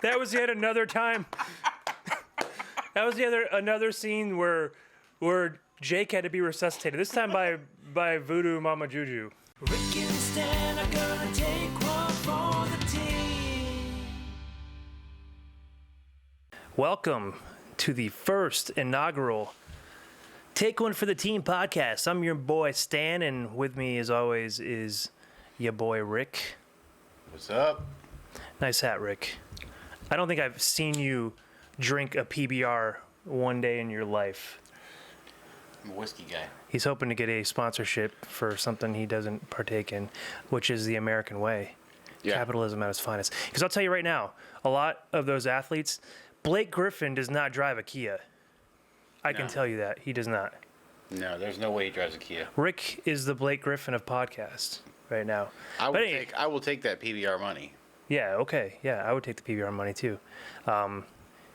That was yet another time. That was another scene where Jake had to be resuscitated. This time by Voodoo Mama Juju. Rick and Stan are gonna take one for the team. Welcome to the first inaugural Take One for the Team podcast. I'm your boy Stan, and with me, as always, is your boy Rick. What's up? Nice hat, Rick. I don't think I've seen you drink a PBR one day in your life. I'm a whiskey guy. He's hoping to get a sponsorship for something he doesn't partake in, which is the American way. Yeah. Capitalism at its finest. Because I'll tell you right now, a lot of those athletes, Blake Griffin does not drive a Kia. I can tell you that. He does not. No, there's no way he drives a Kia. Rick is the Blake Griffin of podcasts right now. I will take that PBR money. Yeah, okay. Yeah, I would take the PBR money too. You know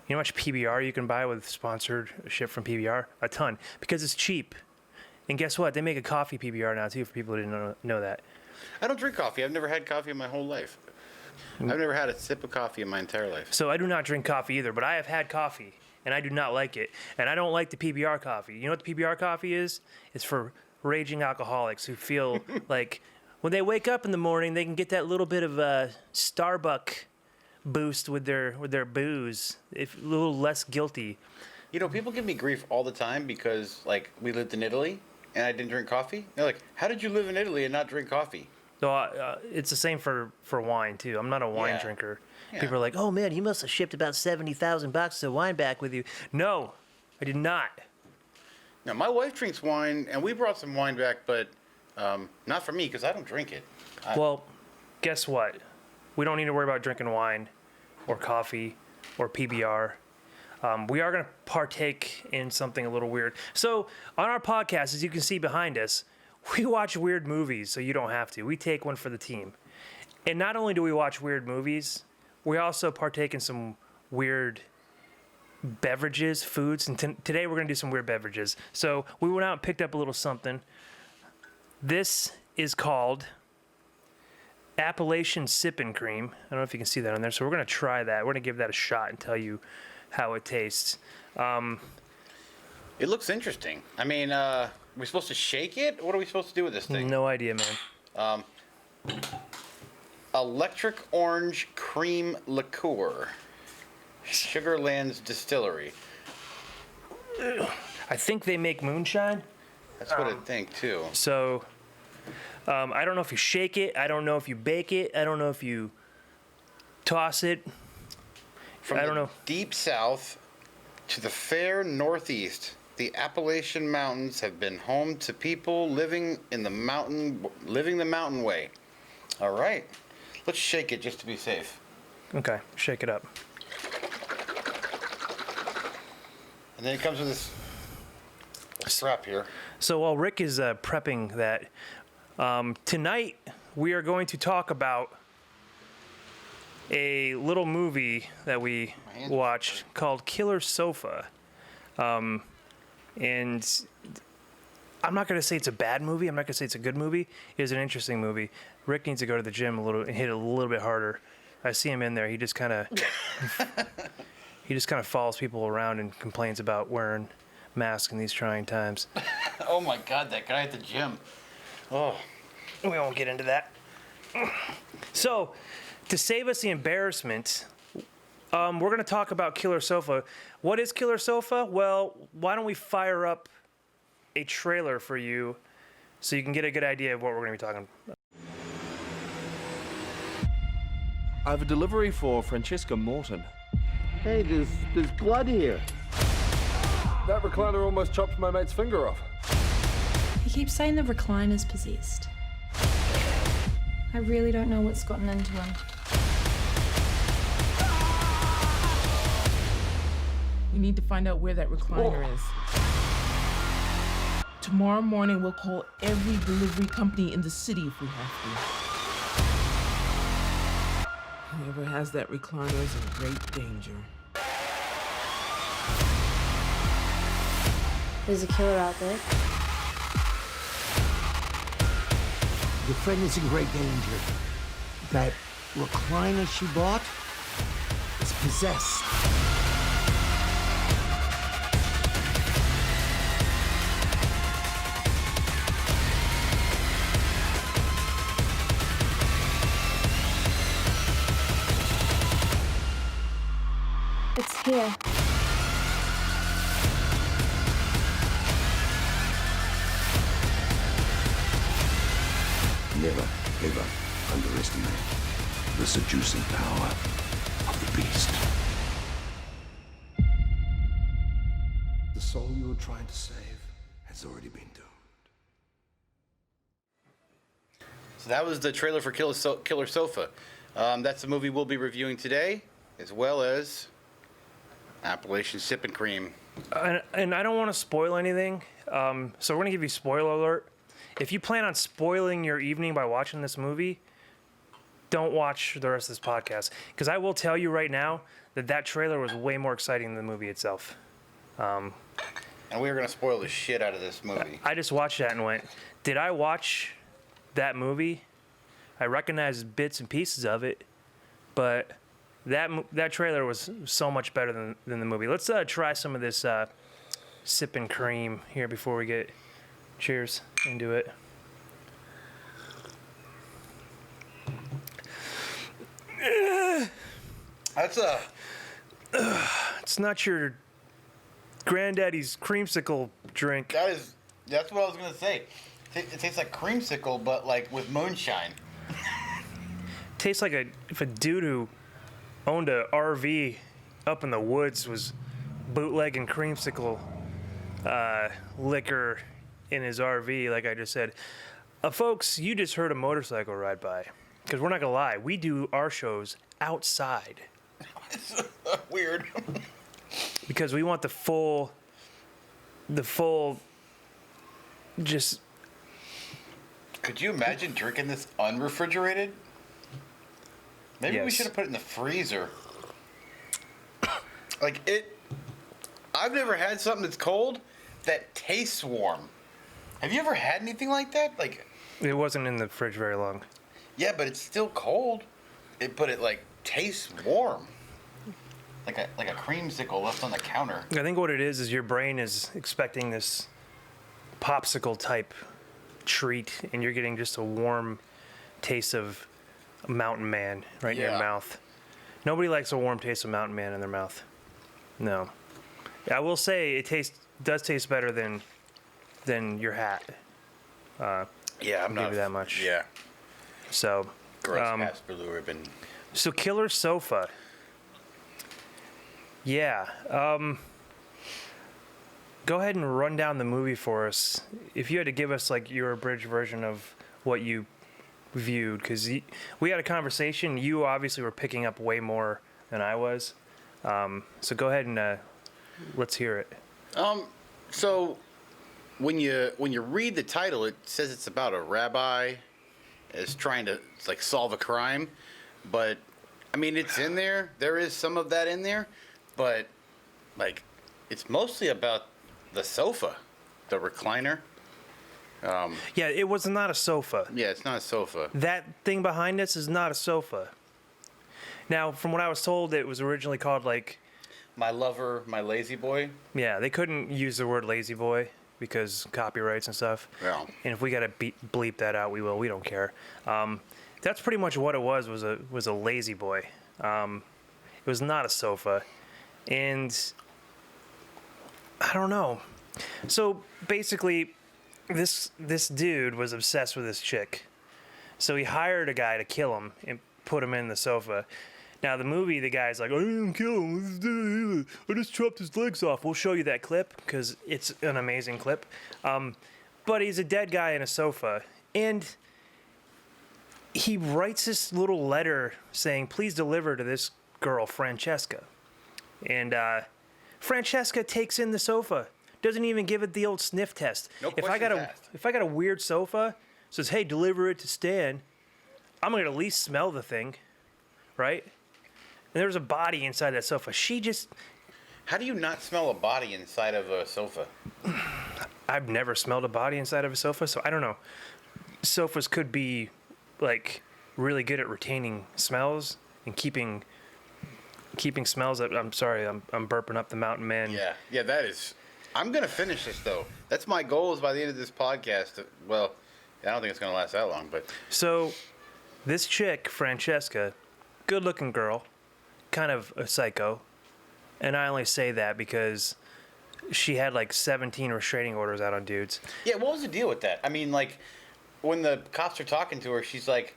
how much PBR you can buy with sponsored shit from PBR? A ton. Because it's cheap. And guess what? They make a coffee PBR now too for people who didn't know that. I don't drink coffee. I've never had coffee in my whole life. I've never had a sip of coffee in my entire life. So I do not drink coffee either, but I have had coffee. And I do not like it. And I don't like the PBR coffee. You know what the PBR coffee is? It's for raging alcoholics who feel like when they wake up in the morning, they can get that little bit of a Starbucks boost with their booze. If a little less guilty. You know, people give me grief all the time because, like, we lived in Italy and I didn't drink coffee. They're like, how did you live in Italy and not drink coffee? So it's the same for wine, too. I'm not a wine drinker. Yeah. People are like, oh, man, you must have shipped about 70,000 boxes of wine back with you. No, I did not. Now, my wife drinks wine, and we brought some wine back, but not for me because I don't drink it. Well, guess what? We don't need to worry about drinking wine or coffee or PBR. We are going to partake in something a little weird. So on our podcast, as you can see behind us, we watch weird movies, so you don't have to. We take one for the team. And not only do we watch weird movies, we also partake in some weird beverages, foods. And today we're going to do some weird beverages. So we went out and picked up a little something. This is called Appalachian Sippin Cream. I don't know if you can see that on there. So we're going to try that. We're going to give that a shot and tell you how it tastes. It looks interesting. I mean, are we supposed to shake it? What are we supposed to do with this thing? No idea, man. Electric Orange Cream Liqueur. Sugarland's Distillery. I think they make moonshine. That's what I think, too. So, I don't know if you shake it. I don't know if you bake it. I don't know if you toss it. I don't know. Deep south to the fair northeast, the Appalachian Mountains have been home to people living the mountain way. All right. Let's shake it just to be safe. Okay, shake it up. And then it comes with this strap here. So while Rick is prepping that, tonight we are going to talk about a little movie that we watched called Killer Sofa. And I'm not going to say it's a bad movie. I'm not going to say it's a good movie. It is an interesting movie. Rick needs to go to the gym a little and hit it a little bit harder. I see him in there. He just kind of follows people around and complains about wearing masks in these trying times. Oh my God, that guy at the gym. Oh, we won't get into that. So, to save us the embarrassment, we're going to talk about Killer Sofa. What is Killer Sofa? Well, why don't we fire up a trailer for you so you can get a good idea of what we're going to be talking about. I have a delivery for Francesca Morton. Hey, there's blood here. That recliner almost chopped my mate's finger off. He keeps saying the recliner's possessed. I really don't know what's gotten into him. We need to find out where that recliner is. Tomorrow morning, we'll call every delivery company in the city if we have to. Whoever has that recliner is in great danger. There's a killer out there. Your friend is in great danger. That recliner she bought is possessed. It's here. Never, ever underestimate the seducing power of the beast. The soul you're trying to save has already been doomed. So that was the trailer for Killer Sofa. That's the movie we'll be reviewing today, as well as Appalachian Sippin Cream. And I don't want to spoil anything, so we're going to give you spoiler alert. If you plan on spoiling your evening by watching this movie, don't watch the rest of this podcast. Because I will tell you right now that trailer was way more exciting than the movie itself. And we were going to spoil the shit out of this movie. I just watched that and went, did I watch that movie? I recognized bits and pieces of it, but that trailer was so much better than the movie. Let's try some of this Sippin Cream here before we get cheers into it. That's It's not your granddaddy's creamsicle drink. That's what I was going to say. It tastes like creamsicle, but like with moonshine. Tastes like if a dude who owned a RV up in the woods was bootlegging creamsicle liquor in his RV, like I just said. Folks, you just heard a motorcycle ride by. Because we're not going to lie, we do our shows outside. It's weird. Because we want the full, just... Could you imagine drinking this unrefrigerated? Maybe we Yes. should have put it in the freezer. I've never had something that's cold that tastes warm. Have you ever had anything like that? It wasn't in the fridge very long. Yeah, but it's still cold. But it tastes warm. Like a creamsicle left on the counter. I think what it is your brain is expecting this popsicle type treat, and you're getting just a warm taste of Mountain Man right in your mouth. Nobody likes a warm taste of Mountain Man in their mouth. No. I will say it does taste better than your hat. Yeah, I'm not give you that much. Yeah. So, Gross past blue ribbon. so Killer Sofa. Yeah. Go ahead and run down the movie for us. If you had to give us your abridged version of what you viewed, because we had a conversation. You obviously were picking up way more than I was. So go ahead and let's hear it. So when you read the title, it says it's about a rabbi is trying to solve a crime, but I mean it's in there. There is some of that in there, but it's mostly about the sofa, the recliner. Yeah, it was not a sofa. Yeah, it's not a sofa. That thing behind us is not a sofa. Now, from what I was told, it was originally called My Lover, My Lazy Boy. Yeah, they couldn't use the word lazy boy because copyrights and stuff. Yeah. And if we gotta bleep that out, we will. We don't care. That's pretty much what it was a lazy boy. It was not a sofa, and I don't know. So basically, this dude was obsessed with this chick, so he hired a guy to kill him and put him in the sofa. Now, the movie, the guy's like, I didn't kill him. I just chopped his legs off. We'll show you that clip because it's an amazing clip. But he's a dead guy in a sofa. And he writes this little letter saying, please deliver to this girl, Francesca. And Francesca takes in the sofa. Doesn't even give it the old sniff test. No if I got a weird sofa, says, hey, deliver it to Stan, I'm going to at least smell the thing, right? And there's a body inside that sofa. How do you not smell a body inside of a sofa? I've never smelled a body inside of a sofa, so I don't know. Sofas could be, really good at retaining smells and keeping keeping smells. I'm sorry, I'm burping up the mountain man. Yeah, that is. I'm gonna finish this though. That's my goal is by the end of this podcast. Well, I don't think it's gonna last that long, but So, this chick, Francesca, good-looking girl, kind of a psycho, and I only say that because she had like 17 restraining orders out on dudes. yeah, what was the deal with that? I mean, like, when the cops are talking to her, she's like,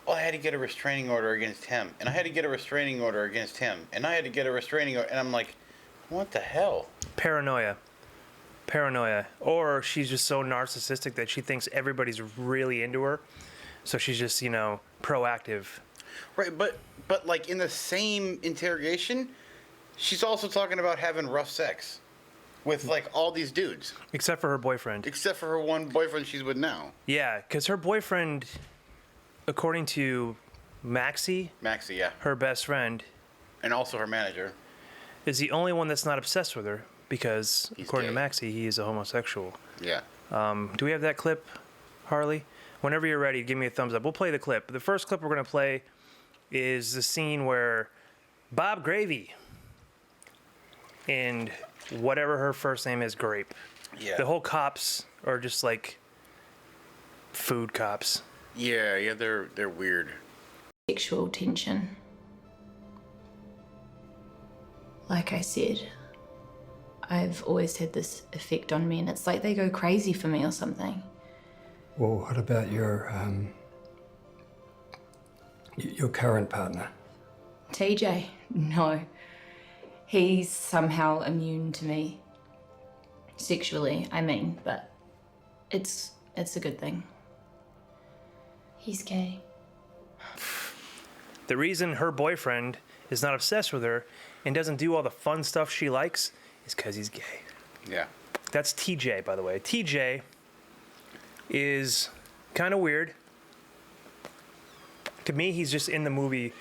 well, I had to get a restraining order against him, and I had to get a restraining order against him, and I had to get a restraining order, and I'm like, what the hell? Paranoia. Or she's just so narcissistic that she thinks everybody's really into her, so she's just, proactive. Right, but like in the same interrogation, she's also talking about having rough sex with like all these dudes, Except for her boyfriend. except for her one boyfriend she's with now, Yeah, because her boyfriend, according to Maxie, yeah, her best friend, and also her manager. is the only one that's not obsessed with her because, He's according gay. to Maxie, he is a homosexual. Yeah. Do we have that clip, Harley? Whenever you're ready, give me a thumbs up. We'll play the clip. The first clip we're going to play is the scene where Bob Gravy and whatever her first name is, Grape. Yeah. The whole cops are just like food cops. Yeah, they're weird. Sexual tension. Like I said, I've always had this effect on men. It's like they go crazy for me or something. Well, what about your current partner? TJ, no. He's somehow immune to me. Sexually, I mean, but it's a good thing. He's gay. The reason her boyfriend is not obsessed with her and doesn't do all the fun stuff she likes is because he's gay. Yeah. That's TJ, by the way. TJ is kind of weird. To me, he's just in the movie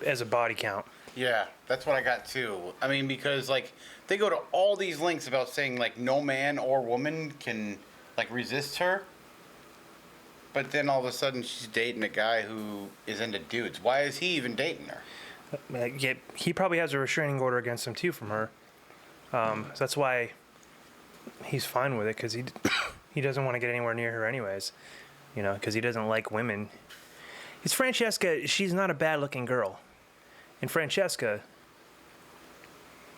as a body count. Yeah, that's what I got too. I mean, because like they go to all these links about saying like no man or woman can like resist her. But then all of a sudden she's dating a guy who is into dudes. Why is he even dating her? Yet he probably has a restraining order against him too from her. So that's why he's fine with it, because he doesn't want to get anywhere near her anyways. Because he doesn't like women. It's Francesca. She's not a bad-looking girl. And Francesca,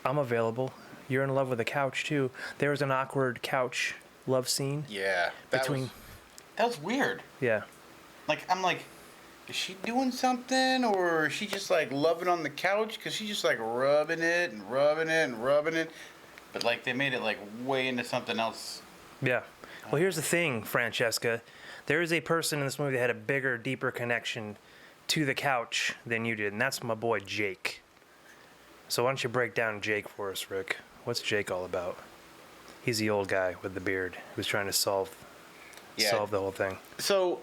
I'm available. You're in love with a couch too. There was an awkward couch love scene. Yeah, that was weird. Yeah. Like, I'm like, is she doing something, or is she just like loving on the couch? Because she's just like rubbing it and rubbing it and rubbing it. But like they made it like way into something else. Yeah. Well, here's the thing, Francesca. There is a person in this movie that had a bigger, deeper connection to the couch than you did, and that's my boy Jake. So why don't you break down Jake for us, Rick? What's Jake all about? He's the old guy with the beard who's trying to solve the whole thing. So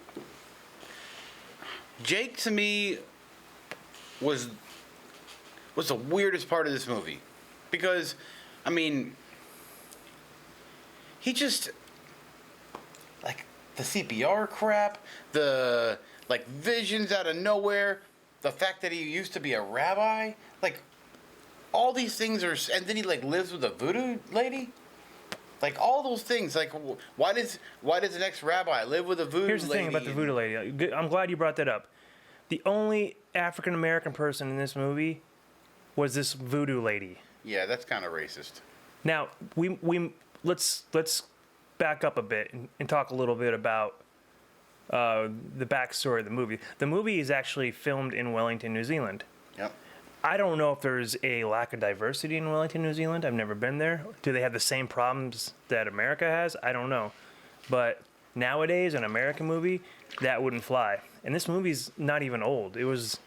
Jake to me was the weirdest part of this movie, because I mean he just like the CPR crap, the like visions out of nowhere, the fact that he used to be a rabbi, like all these things are, and then he like lives with a voodoo lady. Like all those things, like why does an ex-rabbi live with a voodoo lady? Here's the thing about the voodoo lady. I'm glad you brought that up. The only African American person in this movie was this voodoo lady. Yeah, that's kind of racist. Now let's back up a bit and talk a little bit about the backstory of the movie. The movie is actually filmed in Wellington, New Zealand. Yep. I don't know if there's a lack of diversity in Wellington, New Zealand. I've never been there. Do they have the same problems that America has? I don't know. But nowadays, an American movie, that wouldn't fly. And this movie's not even old. It was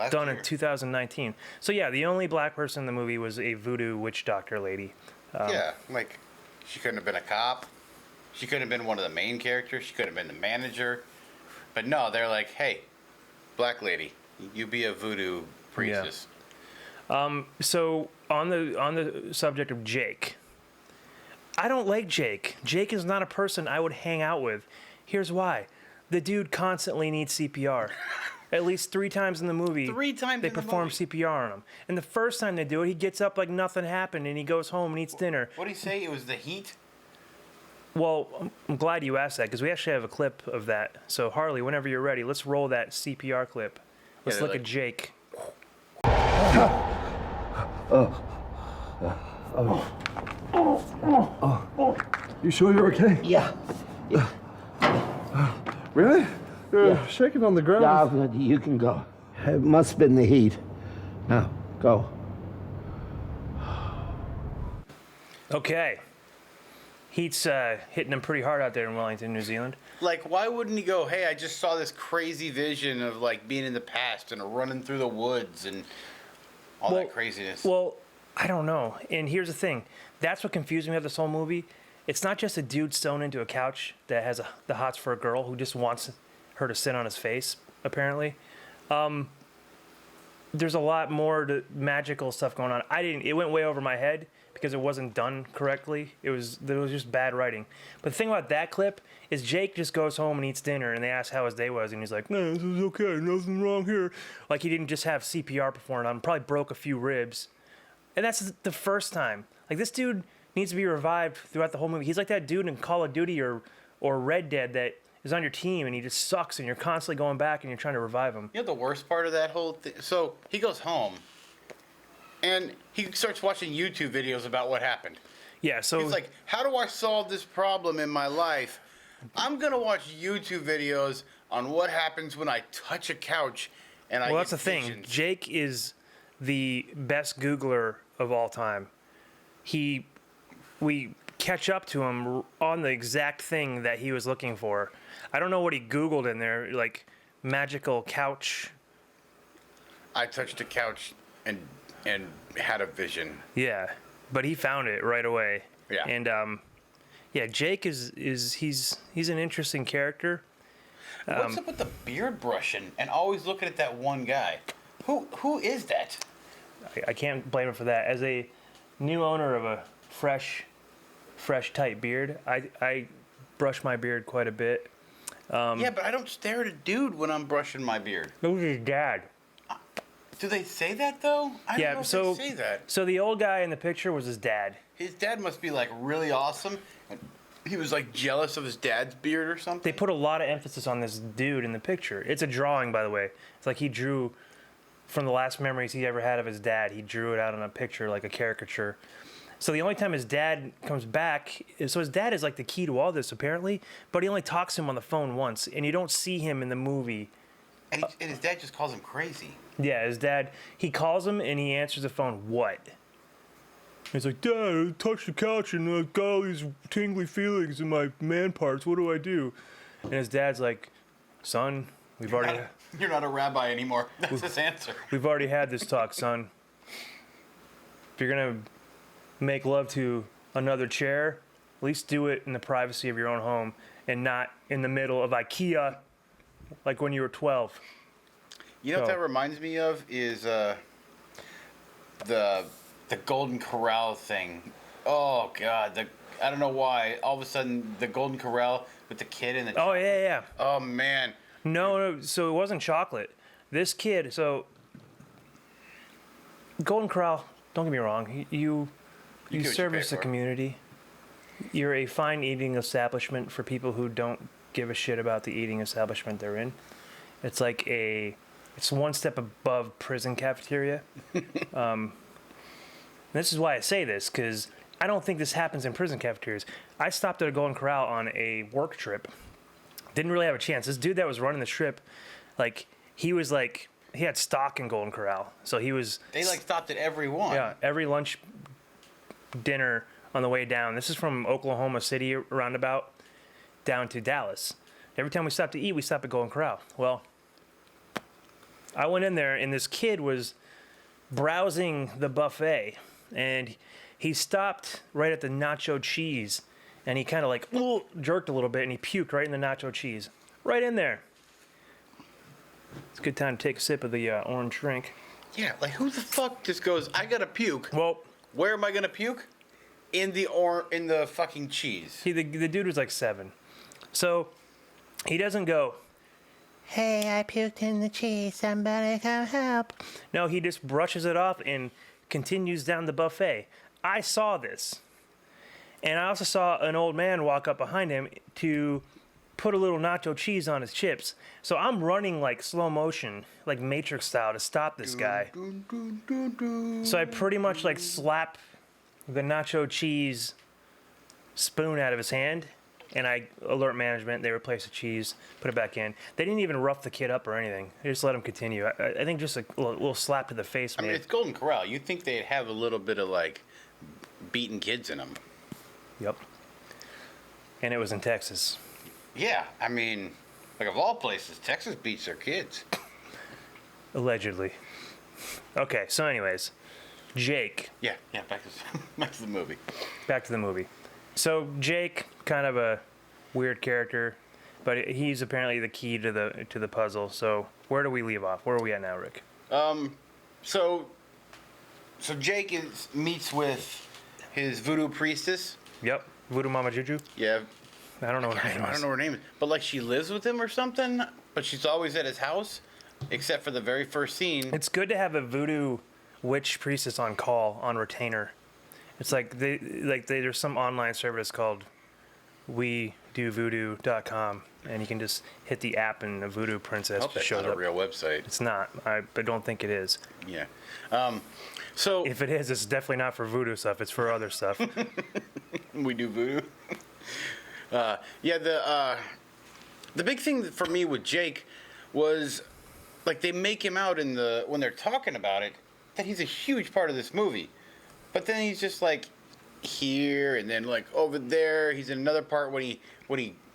done in 2019. So yeah, the only black person in the movie was a voodoo witch doctor lady. Yeah, like she couldn't have been a cop. She couldn't have been one of the main characters. She could have been the manager. But no, they're like, hey, black lady, you be a voodoo priestess. Yeah. So on the subject of Jake, I don't like Jake. Jake is not a person I would hang out with. Here's why. The dude constantly needs CPR. At least 3 times in the movie. 3 times they in the perform movie. CPR on him. And the first time they do it, he gets up like nothing happened and he goes home and eats dinner. What did he say? It was the heat? Well, I'm glad you asked that because we actually have a clip of that. So, Harley, whenever you're ready, let's roll that CPR clip. Let's look at Jake. You sure you're okay? Yeah. Really? You're Yeah. shaking on the ground. Yeah, you can go. It must have been the heat. Now, go. Okay. Heat's hitting him pretty hard out there in Wellington, New Zealand. Like, why wouldn't he go, hey, I just saw this crazy vision of, like, being in the past and running through the woods and all that craziness? Well, I don't know. And here's the thing. That's what confused me about this whole movie. It's not just a dude sewn into a couch that has the hots for a girl who just wants her to sit on his face, apparently. There's a lot more to magical stuff going on. It went way over my head because it wasn't done correctly. There was just bad writing. But the thing about that clip is Jake just goes home and eats dinner and they ask how his day was and he's like, no, this is okay, nothing wrong here. Like he didn't just have CPR performed on him, probably broke a few ribs. And that's the first time. Like this dude needs to be revived throughout the whole movie. He's like that dude in Call of Duty or Red Dead that is on your team and he just sucks and you're constantly going back and you're trying to revive him. You know the worst part of that whole thing? So he goes home and he starts watching YouTube videos about what happened. Yeah, so He's like, how do I solve this problem in my life? I'm going to watch YouTube videos on what happens when I touch a couch and I well, get that's the thing. visions. Jake is the best Googler of all time. We catch up to him on the exact thing that he was looking for. I don't know what he Googled in there, like magical couch. I touched a couch and had a vision. Yeah, but he found it right away. Yeah. And yeah, Jake is he's an interesting character. What's up with the beard brushing and always looking at that one guy? Who is that? I can't blame him for that. As a new owner of a fresh tight beard, I brush my beard quite a bit. Yeah, but I don't stare at a dude when I'm brushing my beard. It was his dad. Do they say that though? I don't know if they say that. So the old guy in the picture was his dad. His dad must be like really awesome. He was like jealous of his dad's beard or something. They put a lot of emphasis on this dude in the picture. It's a drawing, by the way. It's like he drew from the last memories he ever had of his dad. He drew it out on a picture, like a caricature. So the only time his dad comes back, so his dad is like the key to all this apparently, but he only talks to him on the phone once, and you don't see him in the movie. And his dad just calls him crazy. Yeah, his dad, he calls him and he answers the phone, what? He's like, Dad, I touched the couch and I got all these tingly feelings in my man parts. What do I do? And his dad's like, son, You're not a rabbi anymore. That's his answer. we've already had this talk, son. If you're going to make love to another chair, at least do it in the privacy of your own home and not in the middle of IKEA like when you were 12. You know what that reminds me of is the Golden Corral thing. Oh God, I don't know why. All of a sudden, the Golden Corral with the kid in the. Oh yeah. Oh man. No. So it wasn't chocolate. This kid. So Golden Corral. Don't get me wrong. You service the community. You're a fine eating establishment for people who don't give a shit about the eating establishment they're in. It's like it's one step above prison cafeteria. This is why I say this, because I don't think this happens in prison cafeterias. I stopped at a Golden Corral on a work trip. Didn't really have a chance. This dude that was running the trip, he had stock in Golden Corral. So he was... They stopped at every one. Yeah, every lunch, dinner on the way down. This is from Oklahoma City roundabout down to Dallas. Every time we stopped to eat, we stopped at Golden Corral. Well, I went in there and this kid was browsing the buffet and he stopped right at the nacho cheese and he kind of jerked a little bit and he puked right in the nacho cheese. Right in there. It's a good time to take a sip of the orange drink. Yeah, who the fuck just goes, I gotta puke. Well, where am I gonna puke? In the fucking cheese. The dude was like 7. So he doesn't go, Hey, I puked in the cheese. Somebody come help. No, he just brushes it off and continues down the buffet. I saw this. And I also saw an old man walk up behind him to put a little nacho cheese on his chips. So I'm running like slow motion, like Matrix style, to stop this guy. So I pretty much like slap the nacho cheese spoon out of his hand, and I alert management. They replace the cheese, put it back in. They didn't even rough the kid up or anything. They just let him continue. I think just a little slap to the face. I mean, it's Golden Corral. You'd think they'd have a little bit of like beating kids in them. Yep. And it was in Texas. Yeah, I mean, like of all places, Texas beats their kids. Allegedly. Okay, so anyways, Jake. Yeah, back to the movie. Back to the movie. So Jake, kind of a weird character, but he's apparently the key to the puzzle. So where do we leave off? Where are we at now, Rick? So Jake meets with his voodoo priestess. Yep, Voodoo Mama Juju. Yeah. I don't know what her name is. I don't know her name. But like she lives with him or something, but she's always at his house, except for the very first scene. It's good to have a voodoo witch priestess on call, on retainer. It's like there's some online service called WeDoVoodoo.com, and you can just hit the app and a voodoo princess I hope just that's shows not up. a real website. It's not. I don't think it is. Yeah. So if it is, it's definitely not for voodoo stuff. It's for other stuff. We do voodoo. The big thing for me with Jake was like they make him out when they're talking about it that he's a huge part of this movie, but then he's just like here and then like over there. He's in another part when he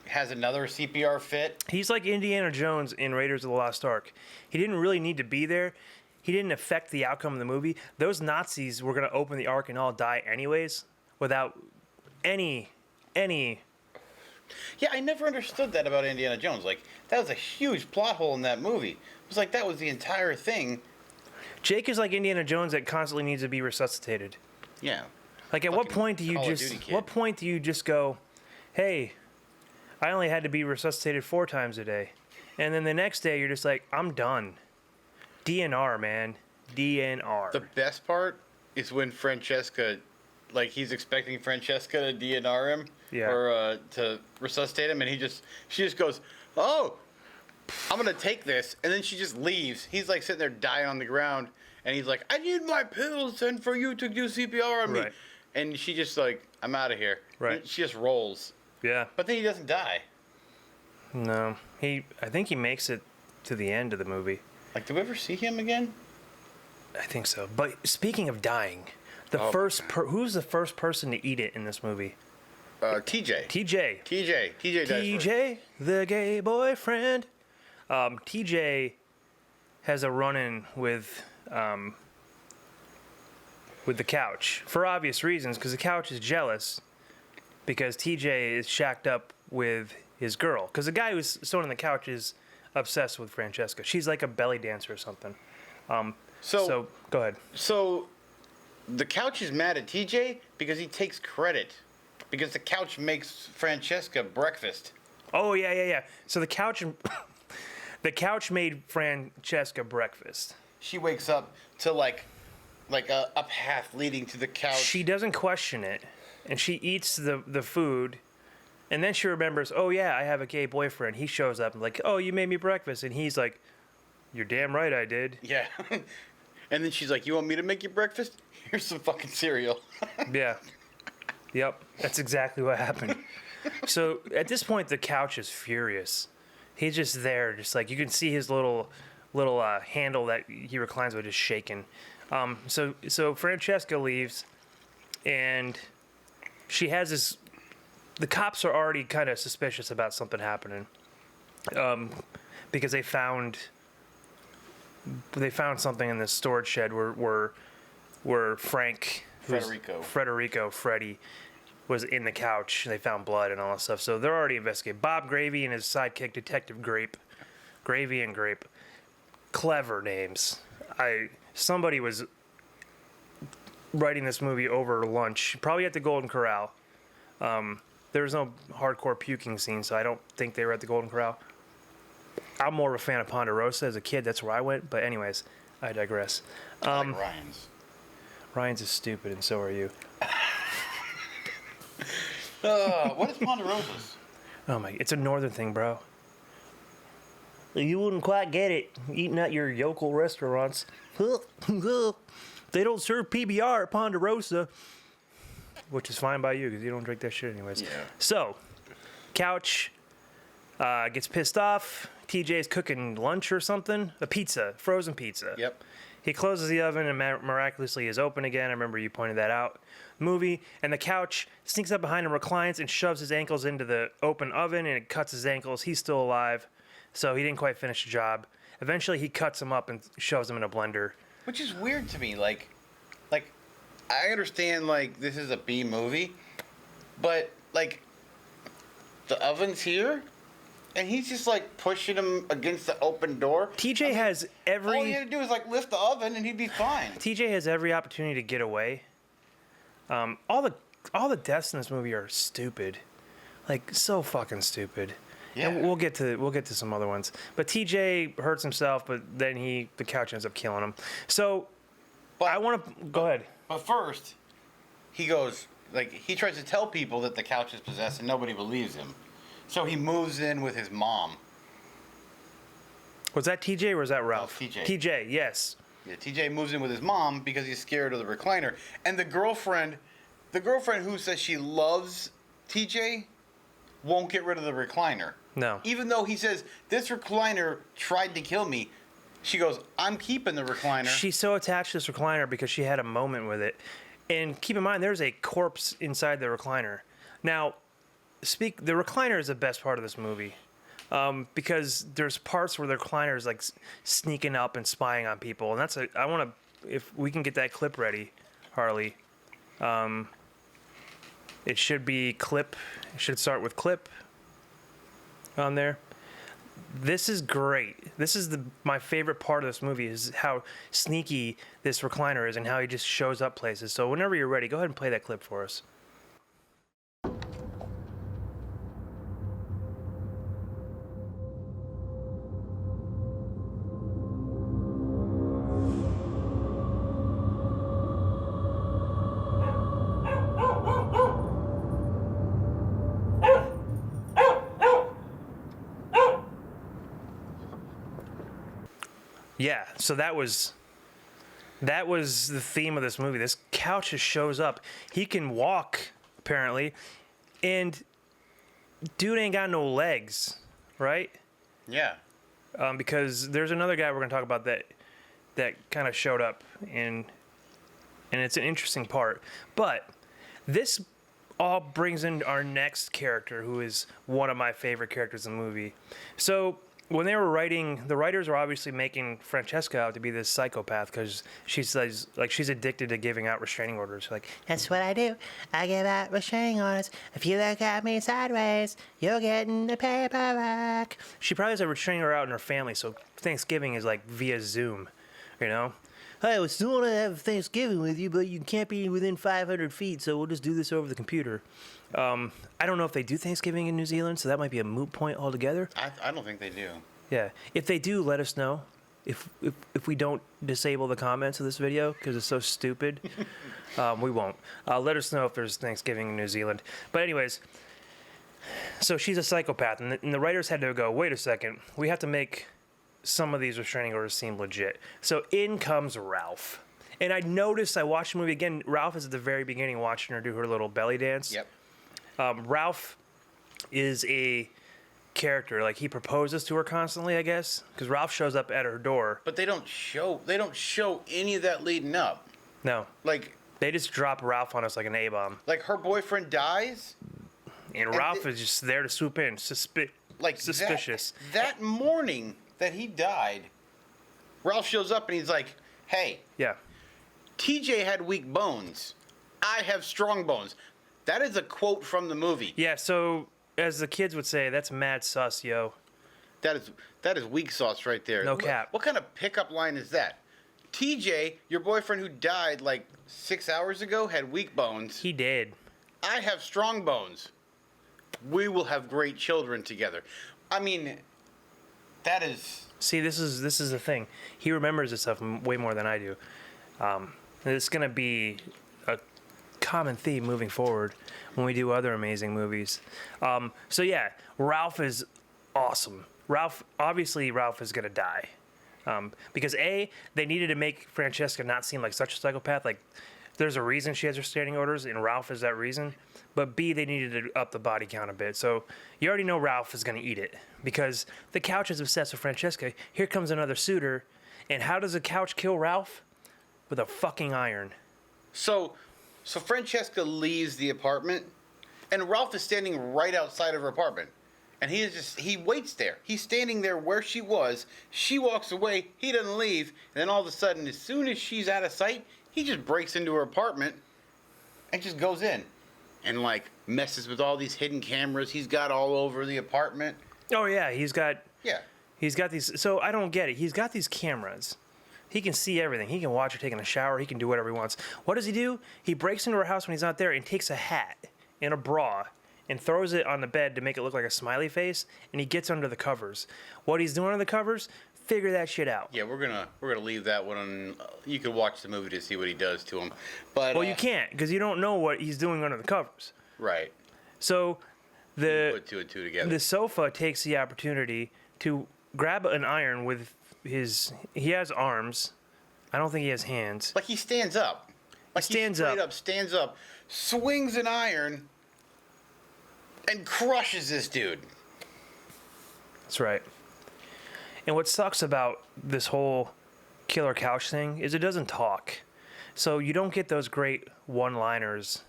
has another CPR fit. He's like Indiana Jones in Raiders of the Lost Ark. He didn't really need to be there. He didn't affect the outcome of the movie. Those Nazis were going to open the Ark and all die anyways without any. Yeah, I never understood that about Indiana Jones. Like, that was a huge plot hole in that movie. It was like that was the entire thing. Jake is like Indiana Jones that constantly needs to be resuscitated. Yeah. Like, at what point do you just go, hey, I only had to be resuscitated 4 times a day. And then the next day you're just like, I'm done. DNR, man. DNR. The best part is when Francesca, like, he's expecting Francesca to DNR him. Yeah. Or to resuscitate him, and she just goes, oh, I'm going to take this. And then she just leaves. He's like sitting there dying on the ground, and he's like, I need my pills and for you to do CPR on me. Right. And she just like, I'm out of here. Right. And she just rolls. Yeah. But then he doesn't die. No. I think he makes it to the end of the movie. Like, do we ever see him again? I think so. But speaking of dying, who's the first person to eat it in this movie? TJ. TJ. TJ dies TJ, the gay boyfriend. TJ has a run-in with the couch for obvious reasons, because the couch is jealous because TJ is shacked up with his girl. Because the guy who's sitting on the couch is obsessed with Francesca. She's like a belly dancer or something. So go ahead. So the couch is mad at TJ because he takes credit. Because the couch makes Francesca breakfast. Oh, yeah. So the couch made Francesca breakfast. She wakes up to like a path leading to the couch. She doesn't question it, and she eats the food, and then she remembers, oh yeah, I have a gay boyfriend. He shows up and like, oh, you made me breakfast, and he's like, you're damn right I did. Yeah. And then she's like, you want me to make you breakfast? Here's some fucking cereal. Yeah. Yep, that's exactly what happened. So at this point, the couch is furious. He's just there, just like you can see his little handle that he reclines with just shaking. So Francesca leaves, and she has this. The cops are already kind of suspicious about something happening, because they found something in this storage shed where Freddie was in the couch. They found blood and all that stuff. So they're already investigating. Bob Gravy and his sidekick, Detective Grape. Gravy and Grape. Clever names. Somebody was writing this movie over lunch, probably at the Golden Corral. There was no hardcore puking scene, so I don't think they were at the Golden Corral. I'm more of a fan of Ponderosa as a kid. That's where I went. But anyways, I digress. I like Ryan's. Ryan's is stupid, and so are you. What is Ponderosa's? Oh my! It's a northern thing, bro. You wouldn't quite get it eating at your local restaurants. They don't serve PBR at Ponderosa, which is fine by you because you don't drink that shit anyways. Yeah. So, Couch gets pissed off. TJ's cooking lunch or something. A pizza, frozen pizza. Yep. He closes the oven and miraculously is open again. I remember you pointed that out. Movie, and the Couch sneaks up behind him, reclines, and shoves his ankles into the open oven, and it cuts his ankles. He's still alive, so he didn't quite finish the job. Eventually, he cuts him up and shoves him in a blender. Which is weird to me. Like, I understand, like, this is a B movie, but, like, the oven's here, and he's just, like, pushing him against the open door. TJ has every... All he had to do is, like, lift the oven, and he'd be fine. TJ has every opportunity to get away. All the deaths in this movie are stupid, like so fucking stupid. Yeah. And we'll get to some other ones. But TJ hurts himself, but then the Couch ends up killing him. So, I want to go ahead. But first, he goes, like, he tries to tell people that the Couch is possessed, and nobody believes him. So he moves in with his mom. Was that TJ or was that Ralph? TJ. TJ, yes. Yeah, TJ moves in with his mom because he's scared of the recliner. And the girlfriend who says she loves TJ won't get rid of the recliner. No. Even though he says, this recliner tried to kill me, she goes, I'm keeping the recliner. She's so attached to this recliner because she had a moment with it. And keep in mind, there's a corpse inside the recliner. Now, the recliner is the best part of this movie. Because there's parts where the recliner is like sneaking up and spying on people, and I want to, if we can get that clip ready, Harley. It should be clip. It should start with clip. On there. This is great. This is my favorite part of this movie is how sneaky this recliner is and how he just shows up places. So whenever you're ready, go ahead and play that clip for us. Yeah, so that was the theme of this movie. This Couch just shows up. He can walk, apparently, and dude ain't got no legs, right? Yeah. Because there's another guy we're gonna talk about that kind of showed up, and it's an interesting part. But this all brings in our next character, who is one of my favorite characters in the movie. So when they were writing, the writers were obviously making Francesca out to be this psychopath because she says, like, she's addicted to giving out restraining orders. Like, that's what I do. I give out restraining orders. If you look at me sideways, you're getting the paperwork. She probably has a restraining order out in her family, so Thanksgiving is like via Zoom, you know? Hey, I still want to have Thanksgiving with you, but you can't be within 500 feet, so we'll just do this over the computer. I don't know if they do Thanksgiving in New Zealand, so that might be a moot point altogether. I don't think they do. Yeah. If they do, let us know. If we don't disable the comments of this video because it's so stupid, we won't. Let us know if there's Thanksgiving in New Zealand. But anyways, so she's a psychopath, and the writers had to go, wait a second, we have to make some of these restraining orders seem legit. So in comes Ralph. And I noticed, I watched the movie again, Ralph is at the very beginning watching her do her little belly dance. Yep. Ralph is a character. Like, he proposes to her constantly, I guess, because Ralph shows up at her door. But they don't show any of that leading up. No. Like, they just drop Ralph on us like an A-bomb. Like, her boyfriend dies, and Ralph is just there to swoop in. Like, suspicious. That morning that he died, Ralph shows up and he's like, hey. Yeah. TJ had weak bones. I have strong bones. That is a quote from the movie. Yeah, so as the kids would say, that's mad sus, yo. That is weak sauce right there. No cap. What kind of pickup line is that? TJ, your boyfriend who died like 6 hours ago, had weak bones. He did. I have strong bones. We will have great children together. I mean, That is... See, this is the thing. He remembers this stuff way more than I do. It's going to be a common theme moving forward when we do other amazing movies. So yeah, Ralph is awesome. Ralph is going to die. Because A, they needed to make Francesca not seem like such a psychopath. Like, there's a reason she has her standing orders, and Ralph is that reason. But B, they needed to up the body count a bit. So you already know Ralph is going to eat it. Because the couch is obsessed with Francesca. Here comes another suitor. And how does a couch kill Ralph? With a fucking iron. So Francesca leaves the apartment, and Ralph is standing right outside of her apartment. And he waits there. He's standing there where she was. She walks away. He doesn't leave. And then all of a sudden, as soon as she's out of sight, he just breaks into her apartment and just goes in. And, like, messes with all these hidden cameras he's got all over the apartment. Oh, yeah. He's got these. So I don't get it. He's got these cameras. He can see everything. He can watch her taking a shower. He can do whatever he wants. What does he do? He breaks into her house when he's not there and takes a hat and a bra and throws it on the bed to make it look like a smiley face, and he gets under the covers. What he's doing under the covers, figure that shit out. Yeah, we're gonna leave that one on. You could watch the movie to see what he does to him. But well, you can't, because you don't know what he's doing under the covers. Right. So put two and two together. The sofa takes the opportunity to grab an iron with his. He has arms. I don't think he has hands. Like he stands up. Like he stands up, swings an iron, and crushes this dude. That's right. And what sucks about this whole killer couch thing is it doesn't talk. So you don't get those great one-liners.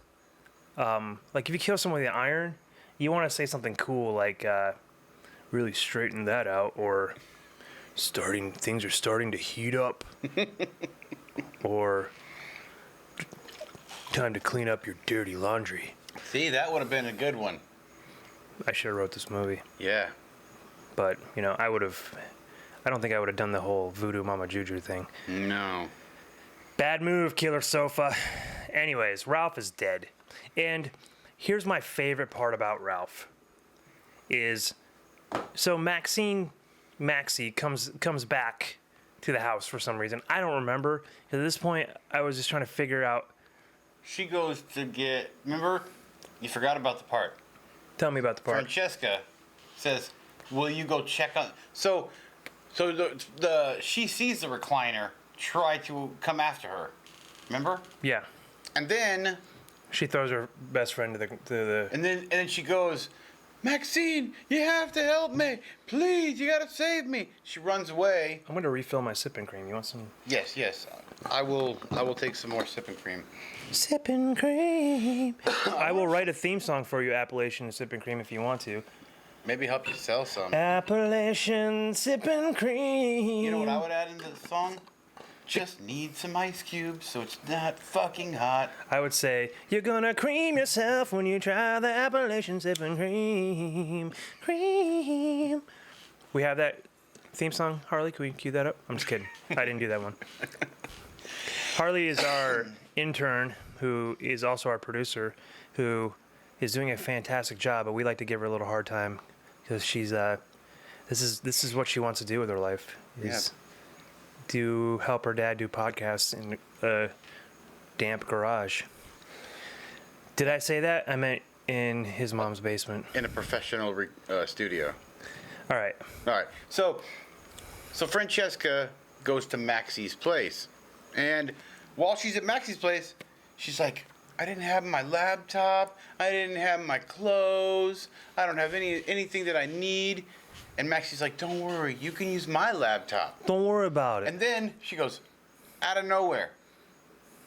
Like if you kill someone with an iron, you want to say something cool like, really straighten that out, or things are starting to heat up. Or time to clean up your dirty laundry. See, that would have been a good one. I should have wrote this movie. Yeah. But, I don't think I would have done the whole voodoo mama juju thing. No. Bad move, Killer Sofa. Anyways, Ralph is dead. And here's my favorite part about Ralph. So Maxie comes back to the house for some reason. I don't remember. At this point, I was just trying to figure out. She goes to remember? You forgot about the part. Tell me about the part. Francesca says, will you go check on... So she sees the recliner try to come after her. Remember? Yeah. And then... She throws her best friend to the... And then she goes, Maxine, you have to help me. Please, you gotta save me. She runs away. I'm going to refill my sipping cream. You want some? Yes. I will take some more sippin' cream. Sippin' cream. I will write a theme song for you, Appalachian Sippin Cream, if you want to. Maybe help you sell some. Appalachian Sippin Cream. You know what I would add into the song? Just need some ice cubes so it's not fucking hot. I would say, you're gonna cream yourself when you try the Appalachian Sippin Cream. Cream. We have that theme song, Harley. Can we cue that up? I'm just kidding. I didn't do that one. Harley is our intern, who is also our producer, who is doing a fantastic job, but we like to give her a little hard time because she's this is what she wants to do with her life. To help her dad do podcasts in a damp garage. Did I say that? I meant in his mom's basement. In a professional studio. All right. So Francesca goes to Maxie's place. And while she's at Maxie's place, she's like, I didn't have my laptop. I didn't have my clothes. I don't have anything that I need. And Maxie's like, don't worry, you can use my laptop. Don't worry about it. And then she goes, out of nowhere,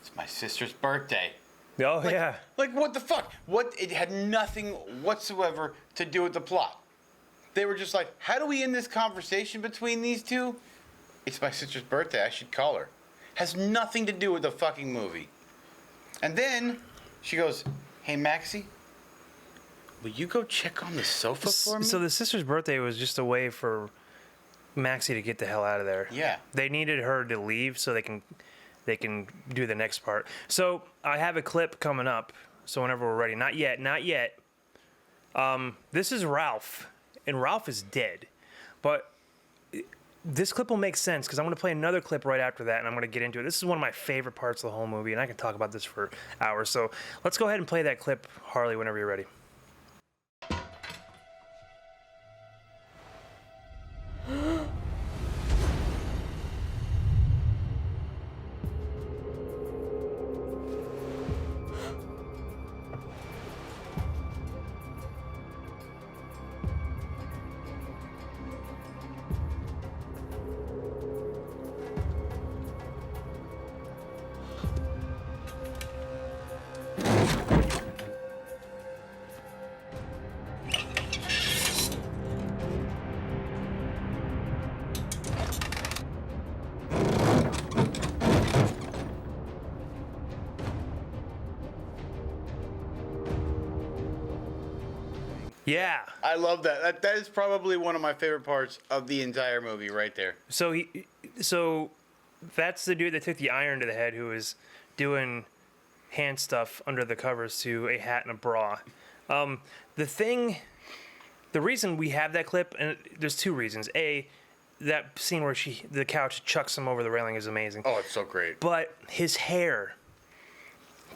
it's my sister's birthday. Oh, yeah. Like, what the fuck? It had nothing whatsoever to do with the plot. They were just like, how do we end this conversation between these two? It's my sister's birthday, I should call her. Has nothing to do with the fucking movie. And then she goes, hey, Maxie, will you go check on the sofa for me? So the sister's birthday was just a way for Maxie to get the hell out of there. Yeah. They needed her to leave so they can do the next part. So I have a clip coming up. So whenever we're ready. Not yet. This is Ralph. And Ralph is dead. But this clip will make sense because I'm going to play another clip right after that, and I'm going to get into it. This is one of my favorite parts of the whole movie, and I can talk about this for hours. So let's go ahead and play that clip, Harley, whenever you're ready. Yeah. I love that. That is probably one of my favorite parts of the entire movie right there. So that's the dude that took the iron to the head who was doing hand stuff under the covers to a hat and a bra. The reason we have that clip, and there's two reasons. A, that scene where the couch chucks him over the railing is amazing. Oh, it's so great. But his hair.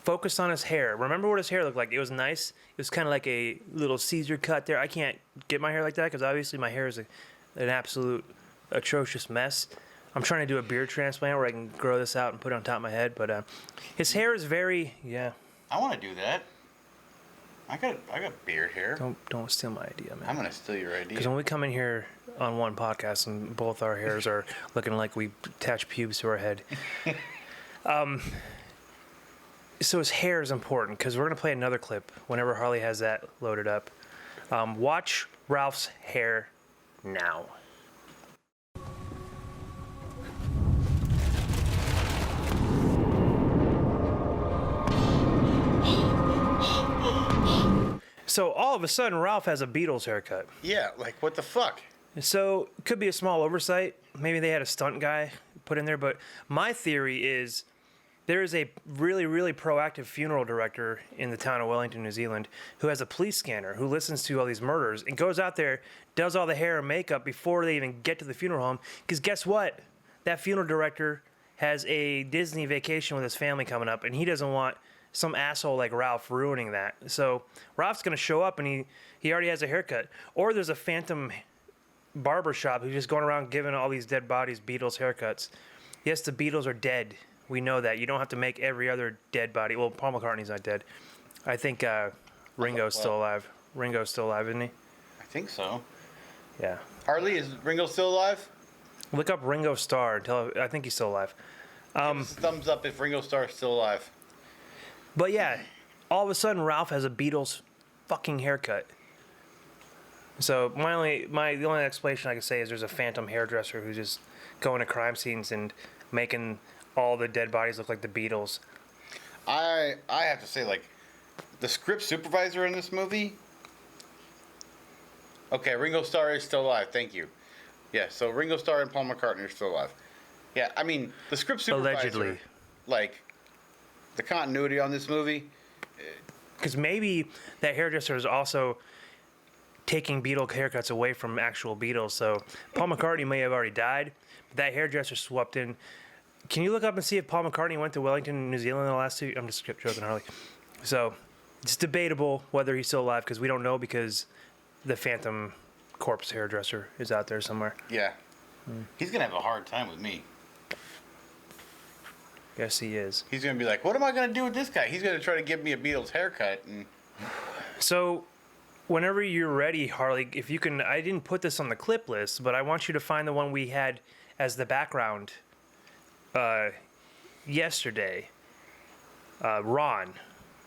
Focus on his hair. Remember what his hair looked like? It was nice. It was kind of like a little Caesar cut there. I can't get my hair like that because obviously my hair is an absolute atrocious mess. I'm trying to do a beard transplant where I can grow this out and put it on top of my head. But his hair is very, yeah. I want to do that. I got beard hair. Don't steal my idea, man. I'm gonna steal your idea. Because when we come in here on one podcast and both our hairs are looking like we attach pubes to our head. So his hair is important because we're going to play another clip whenever Harley has that loaded up. Watch Ralph's hair now. So all of a sudden, Ralph has a Beatles haircut. Yeah, like what the fuck? So it could be a small oversight. Maybe they had a stunt guy put in there. But my theory is there is a really, really proactive funeral director in the town of Wellington, New Zealand, who has a police scanner who listens to all these murders and goes out there, does all the hair and makeup before they even get to the funeral home. Because guess what? That funeral director has a Disney vacation with his family coming up, and he doesn't want some asshole like Ralph ruining that. So Ralph's going to show up, and he already has a haircut. Or there's a phantom barber shop who's just going around giving all these dead bodies Beatles haircuts. Yes, the Beatles are dead. We know that. You don't have to make every other dead body. Well, Paul McCartney's not dead. I think Ringo's still alive. Ringo's still alive, isn't he? I think so. Yeah. Harley, is Ringo still alive? Look up Ringo Starr and tell. I think he's still alive. Give us a thumbs up if Ringo Starr is still alive. But yeah, all of a sudden Ralph has a Beatles fucking haircut. So the only explanation I can say is there's a phantom hairdresser who's just going to crime scenes and making all the dead bodies look like the Beatles. I have to say, like, the script supervisor in this movie. Okay, Ringo Starr is still alive. Thank you. Yeah, so Ringo Starr and Paul McCartney are still alive. Yeah, I mean, the script supervisor. Allegedly. Like, the continuity on this movie. Because maybe that hairdresser is also taking Beatle haircuts away from actual Beatles. So Paul McCartney may have already died, but that hairdresser swapped in. Can you look up and see if Paul McCartney went to Wellington, New Zealand in the last 2 years? I'm just joking, Harley. So it's debatable whether he's still alive because we don't know because the phantom corpse hairdresser is out there somewhere. Yeah. He's going to have a hard time with me. Yes, he is. He's going to be like, what am I going to do with this guy? He's going to try to give me a Beatles haircut. And So whenever you're ready, Harley, if you can, I didn't put this on the clip list, but I want you to find the one we had as the background yesterday. Ron.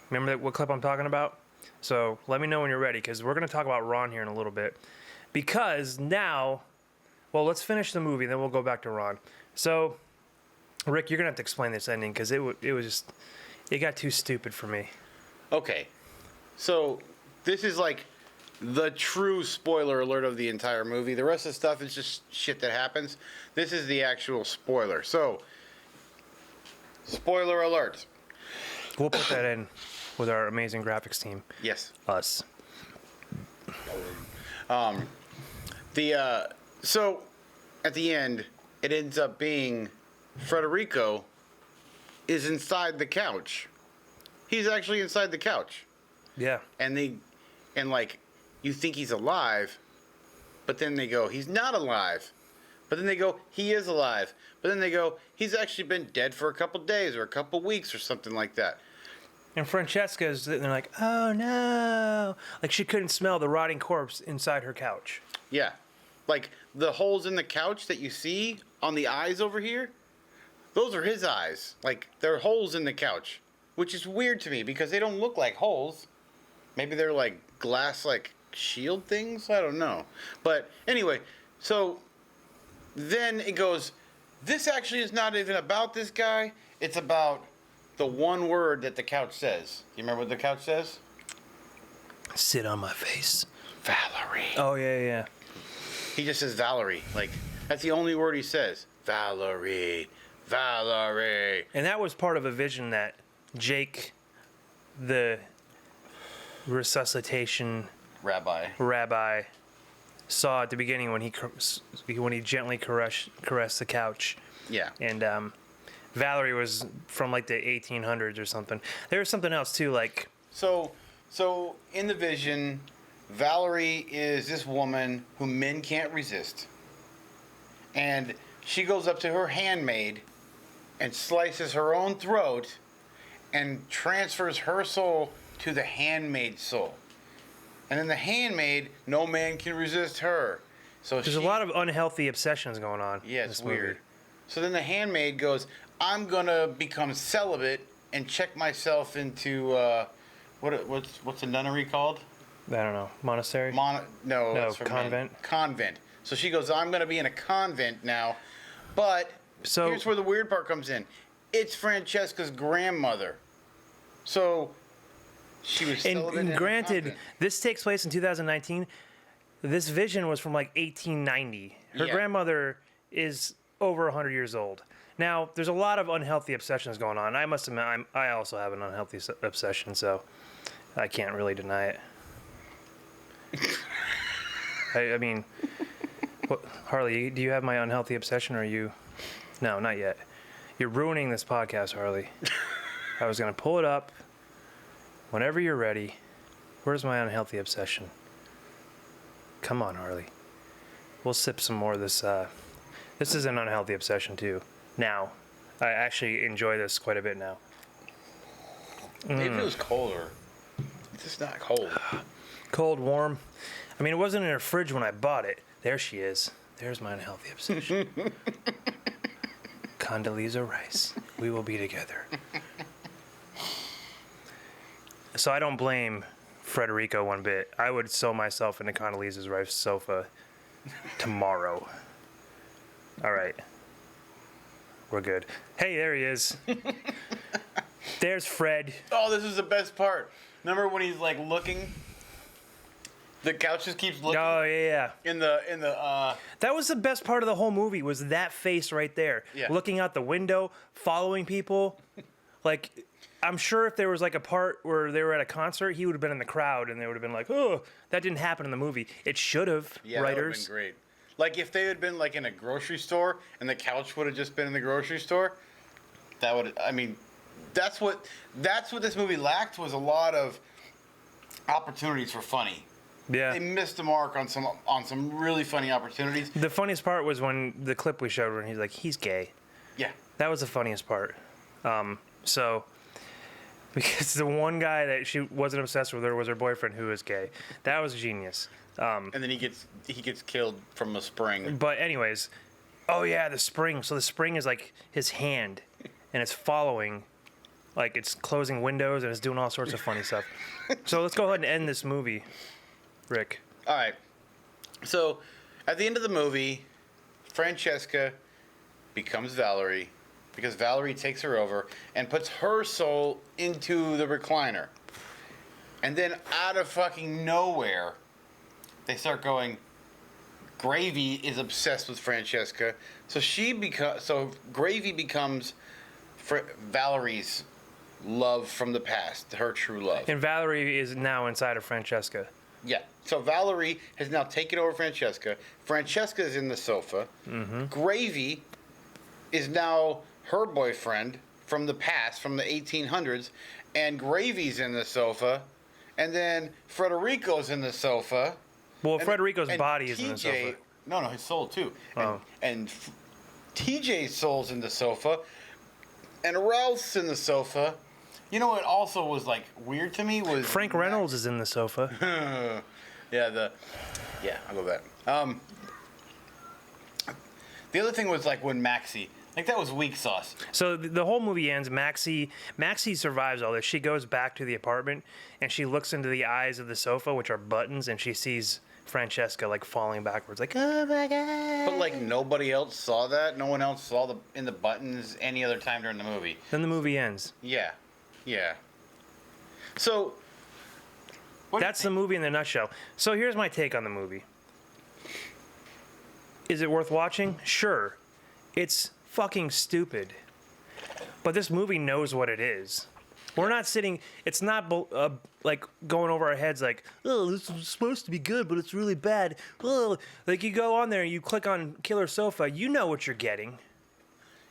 Remember what clip I'm talking about? So let me know when you're ready, because we're going to talk about Ron here in a little bit. Because now, well, let's finish the movie, then we'll go back to Ron. So, Rick, you're going to have to explain this ending, because it was just, it got too stupid for me. Okay. So, this is like the true spoiler alert of the entire movie. The rest of the stuff is just shit that happens. This is the actual spoiler. So, spoiler alert. We'll put that in with our amazing graphics team. Yes. Us. So at the end, it ends up being Federico is inside the couch. He's actually inside the couch. Yeah. And like, you think he's alive, but then they go, he's not alive. But then they go, he is alive. But then they go, he's actually been dead for a couple days or a couple weeks or something like that. And Francesca's, they're like, oh no. Like she couldn't smell the rotting corpse inside her couch. Yeah. Like the holes in the couch that you see on the eyes over here, those are his eyes. Like they're holes in the couch, which is weird to me because they don't look like holes. Maybe they're like glass, like shield things. I don't know. But anyway, so then it goes, this actually is not even about this guy. It's about the one word that the couch says. You remember what the couch says? Sit on my face. Valerie. Oh, yeah. He just says Valerie. Like, that's the only word he says. Valerie. Valerie. And that was part of a vision that Jake, the resuscitation rabbi, saw at the beginning when he gently caressed the couch. Yeah. And Valerie was from like the 1800s or something. There was something else too, like. So in the vision, Valerie is this woman who men can't resist, and she goes up to her handmaid and slices her own throat and transfers her soul to the handmaid's soul. And then the handmaid, no man can resist her. So there's a lot of unhealthy obsessions going on. Yeah, it's weird. So then the handmaid goes, I'm going to become celibate and check myself into, what's a nunnery called? I don't know. Monastery? No, it's for convent. Men. Convent. So she goes, I'm going to be in a convent now. But here's where the weird part comes in. It's Francesca's grandmother. So she was celibate and granted, this takes place in 2019. This vision was from like 1890. Her grandmother is over 100 years old. Now, there's a lot of unhealthy obsessions going on. I must admit, I also have an unhealthy obsession, so I can't really deny it. I mean, Harley, do you have my unhealthy obsession, or are you? No, not yet. You're ruining this podcast, Harley. I was going to pull it up whenever you're ready. Where's my unhealthy obsession? Come on, Harley. We'll sip some more of this. This is an unhealthy obsession, too. Now, I actually enjoy this quite a bit now. Maybe it was colder. It's just not cold. Cold, warm. I mean, it wasn't in her fridge when I bought it. There she is. There's my unhealthy obsession. Condoleezza Rice. We will be together. So I don't blame Federico one bit. I would sew myself into Condoleezza Rice's sofa tomorrow. All right. We're good. Hey, there he is. There's Fred. Oh, this is the best part. Remember when he's like looking? The couch just keeps looking. Oh yeah. In the. That was the best part of the whole movie. Was that face right there, looking out the window, following people. Like, I'm sure if there was like a part where they were at a concert, he would have been in the crowd, and they would have been like, "Oh, that didn't happen in the movie. It should have." Yeah, writers. That would have been great. Like if they had been like in a grocery store and the couch would have just been in the grocery store, that would. I mean, that's what this movie lacked, was a lot of opportunities for funny. Yeah. They missed the mark on some really funny opportunities. The funniest part was when the clip we showed when he's like, he's gay. Yeah. That was the funniest part. So, because the one guy that she wasn't obsessed with her was her boyfriend who was gay. That was genius. And then he gets killed from a spring. But anyways, oh yeah, the spring. So the spring is like his hand, and it's following, like it's closing windows and it's doing all sorts of funny stuff. So let's go ahead and end this movie, Rick. All right. So at the end of the movie, Francesca becomes Valerie because Valerie takes her over and puts her soul into the recliner. And then out of fucking nowhere, they start going, Gravy is obsessed with Francesca. So Gravy becomes Valerie's love from the past, her true love. And Valerie is now inside of Francesca. Yeah. So Valerie has now taken over Francesca. Francesca is in the sofa. Mm-hmm. Gravy is now her boyfriend from the past, from the 1800s, and Gravy's in the sofa, and then Frederico's in the sofa. Well, and, Frederico's and body is in the sofa. No, his soul too. Oh. And TJ's soul's in the sofa, and Ralph's in the sofa. You know what also was like weird to me was Frank Reynolds is in the sofa. Yeah, I'll go with that. The other thing was like when Maxie, like that was weak sauce. So the whole movie ends. Maxie survives all this. She goes back to the apartment and she looks into the eyes of the sofa, which are buttons, and she sees Francesca like falling backwards, like, oh my god. But like nobody else saw that. No one else saw the buttons any other time during the movie. Then the movie ends. Yeah. So that's the movie in a nutshell. So here's my take on the movie. Is it worth watching? Sure. It's fucking stupid. But this movie knows what it is. We're not sitting, it's not like going over our heads like, oh, this is supposed to be good, but it's really bad. Oh. Like you go on there, you click on Killer Sofa, you know what you're getting.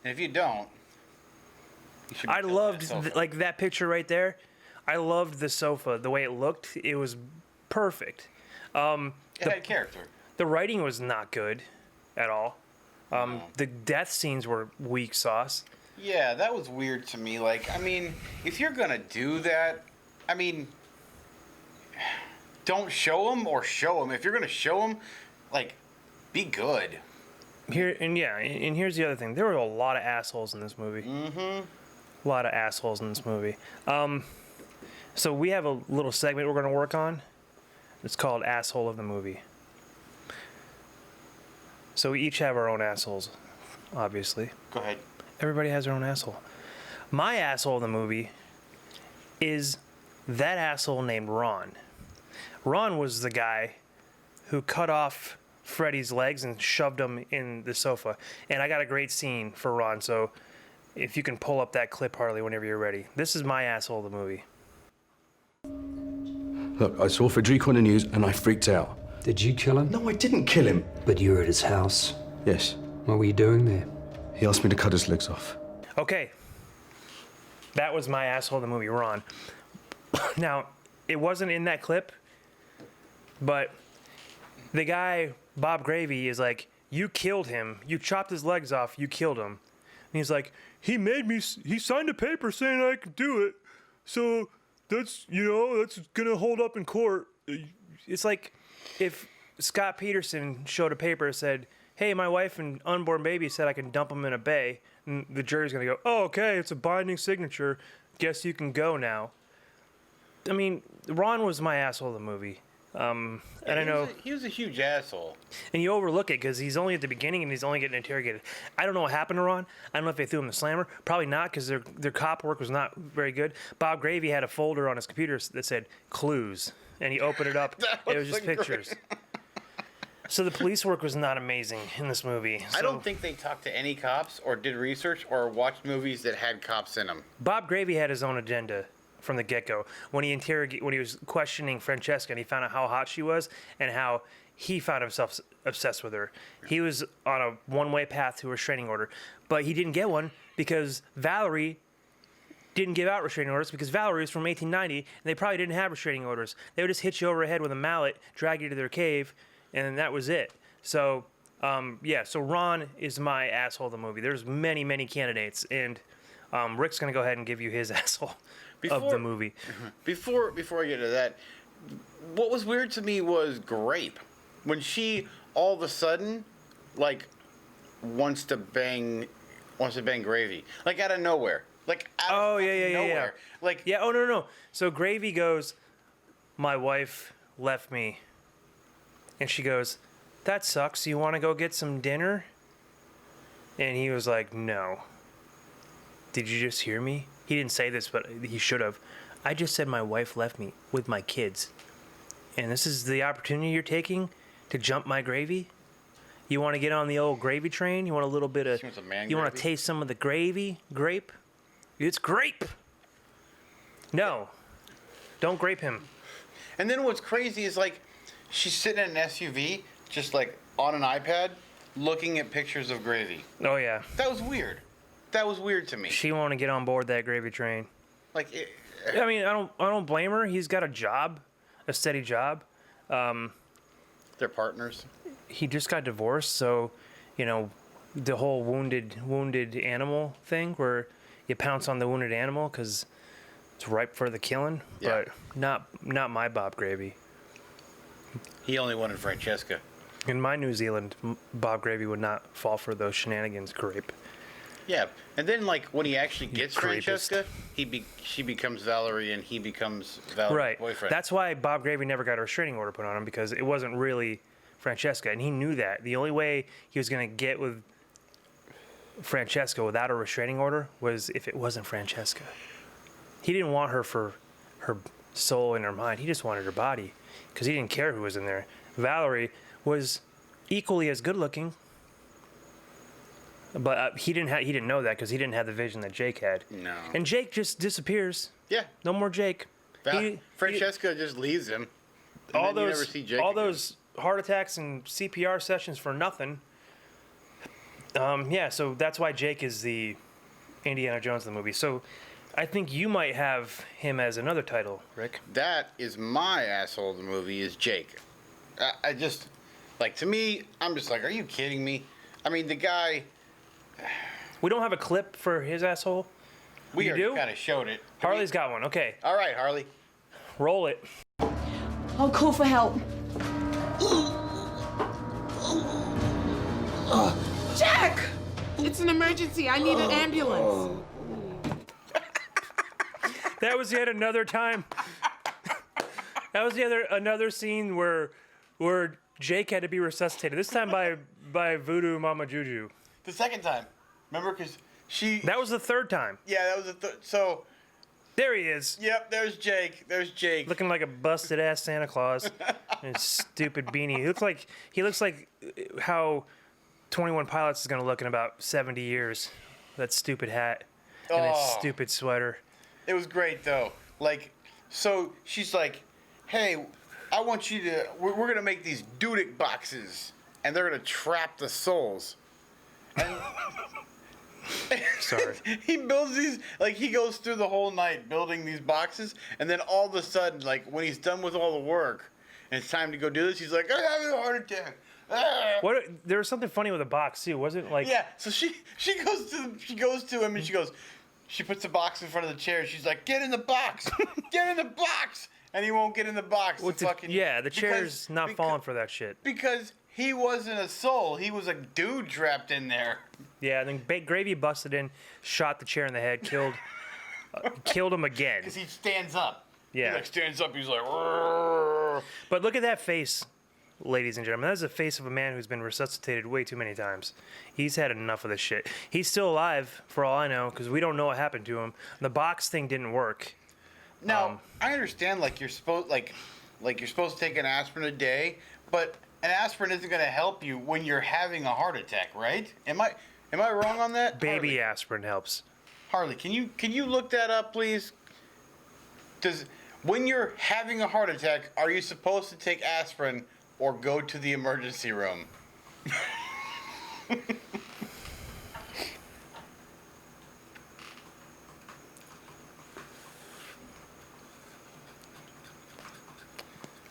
And if you don't, you should I loved like that picture right there. I loved the sofa, the way it looked. It was perfect. It had character. The writing was not good at all. No. The death scenes were weak sauce. Yeah, that was weird to me. Like, I mean, if you're gonna do that, I mean, don't show them or show them. If you're gonna show them, like, be good. And here's the other thing. There were a lot of assholes in this movie. Mm-hmm. A lot of assholes in this movie. So we have a little segment we're going to work on. It's called Asshole of the Movie. So we each have our own assholes, obviously. Go ahead. Everybody has their own asshole. My asshole of the movie is that asshole named Ron. Ron was the guy who cut off Freddy's legs and shoved him in the sofa. And I got a great scene for Ron, so if you can pull up that clip, Harley, whenever you're ready. This is my asshole of the movie. Look, I saw Federico on the news and I freaked out. Did you kill him? No, I didn't kill him. But you were at his house. Yes. What were you doing there? He asked me to cut his legs off. Okay. That was my asshole of the movie, Ron. Now, it wasn't in that clip, but the guy, Bob Gravy, is like, you killed him. You chopped his legs off. You killed him. And he's like, he signed a paper saying I could do it. So that's going to hold up in court. It's like if Scott Peterson showed a paper that said, hey, my wife and unborn baby said I can dump them in a bay. And the jury's going to go, oh, okay, it's a binding signature. Guess you can go now. I mean, Ron was my asshole of the movie. And I know he was a huge asshole. And you overlook it because he's only at the beginning and he's only getting interrogated. I don't know what happened to Ron. I don't know if they threw him the slammer. Probably not because their cop work was not very good. Bob Gravy had a folder on his computer that said clues, and he opened it up. It was just pictures. So the police work was not amazing in this movie. I don't think they talked to any cops or did research or watched movies that had cops in them. Bob Gravy had his own agenda from the get-go. When he was questioning Francesca and he found out how hot she was and how he found himself obsessed with her. He was on a one-way path to a restraining order. But he didn't get one because Valerie didn't give out restraining orders because Valerie was from 1890 and they probably didn't have restraining orders. They would just hit you over the head with a mallet, drag you to their cave, and that was it. So, so Ron is my asshole of the movie. There's many, many candidates, and Rick's going to go ahead and give you his asshole of the movie. Before I get to that, what was weird to me was Grape. When she all of a sudden, like, wants to bang Gravy. Like, out of nowhere. Like, out of nowhere. Like, yeah, oh, no. So Gravy goes, my wife left me. And she goes, that sucks. You want to go get some dinner? And he was like, no. Did you just hear me? He didn't say this, but he should have. I just said my wife left me with my kids. And this is the opportunity you're taking to jump my gravy? You want to get on the old gravy train? You want a little bit of... You want to taste some of the gravy? Grape? It's grape! No. Don't grape him. And then what's crazy is like, she's sitting in an SUV, just like on an iPad, looking at pictures of Gravy. Oh yeah. That was weird. That was weird to me. She wanted to get on board that gravy train. Like, I mean, I don't blame her. He's got a job, a steady job. they're partners. He just got divorced, so you know, the whole wounded animal thing, where you pounce on the wounded animal because it's ripe for the killing. Yeah. But not my Bob Gravy. He only wanted Francesca. In my New Zealand, Bob Gravy would not fall for those shenanigans. Grape. Yeah, and then like when he actually gets Grapist. Francesca, she becomes Valerie and he becomes Valerie's Right. boyfriend. That's why Bob Gravy never got a restraining order put on him, because it wasn't really Francesca, and he knew that. The only way he was going to get with Francesca without a restraining order was if it wasn't Francesca. He didn't want her for her soul and her mind. He just wanted her body, because he didn't care who was in there. Valerie was equally as good looking, but he didn't know that because he didn't have the vision that Jake had. No. And Jake just disappears. Yeah. No more Jake. Francesca just leaves him. And all then those you never see Jake all again. those heart attacks and CPR sessions for nothing. Yeah, so that's why Jake is the Indiana Jones of the movie. So I think you might have him as another title, Rick. That is my asshole of the movie, is Jake. I just, like, to me, I'm just like, are you kidding me? I mean, the guy... We don't have a clip for his asshole. We You already do? kind of showed it. Harley's got one. Okay, All right, Harley. roll it. I'll call for help. Jack! It's an emergency. I need an ambulance. That was yet another time. That was another scene where Jake had to be resuscitated. This time by Voodoo Mama Juju. The second time. Remember, because she... That was the third time. Yeah, that was the third. So, There he is, yep, there's Jake. There's Jake. looking like a busted ass Santa Claus. And his stupid beanie. He looks like how 21 Pilots is gonna look in about 70 years. That stupid hat and his Oh. stupid sweater. It was great, though. Like, so she's like, hey, I want you to... We're going to make these Dudek boxes, and they're going to trap the souls. And Sorry. he builds these... Like, he goes through the whole night building these boxes, and then all of a sudden, like, when he's done with all the work, and it's time to go do this, he's like, I'm having a heart attack. Ah. What? There was something funny with the box too, wasn't it? Like, Yeah, so she goes to him and she puts the box in front of the chair. And she's like, "Get in the box, get in the box," and he won't get in the box. what's The it- fucking, yeah, the chair's not falling for that shit. because he wasn't a soul. He was a dude trapped in there. Yeah, and then Gravy busted in, shot the chair in the head, killed him again. Because he stands up. Yeah. He like stands up. He's like, "Rrrr." But look at that face, ladies and gentlemen. That's the face of a man who's been resuscitated way too many times. He's had enough of this shit. He's still alive, for all I know, because we don't know what happened to him. The box thing didn't work. Now I understand, like you're supposed to take an aspirin a day, but an aspirin isn't going to help you when you're having a heart attack, right? Am I wrong on that? Baby Harley? aspirin helps. Harley, can you look that up, please? When you're having a heart attack, are you supposed to take aspirin or go to the emergency room?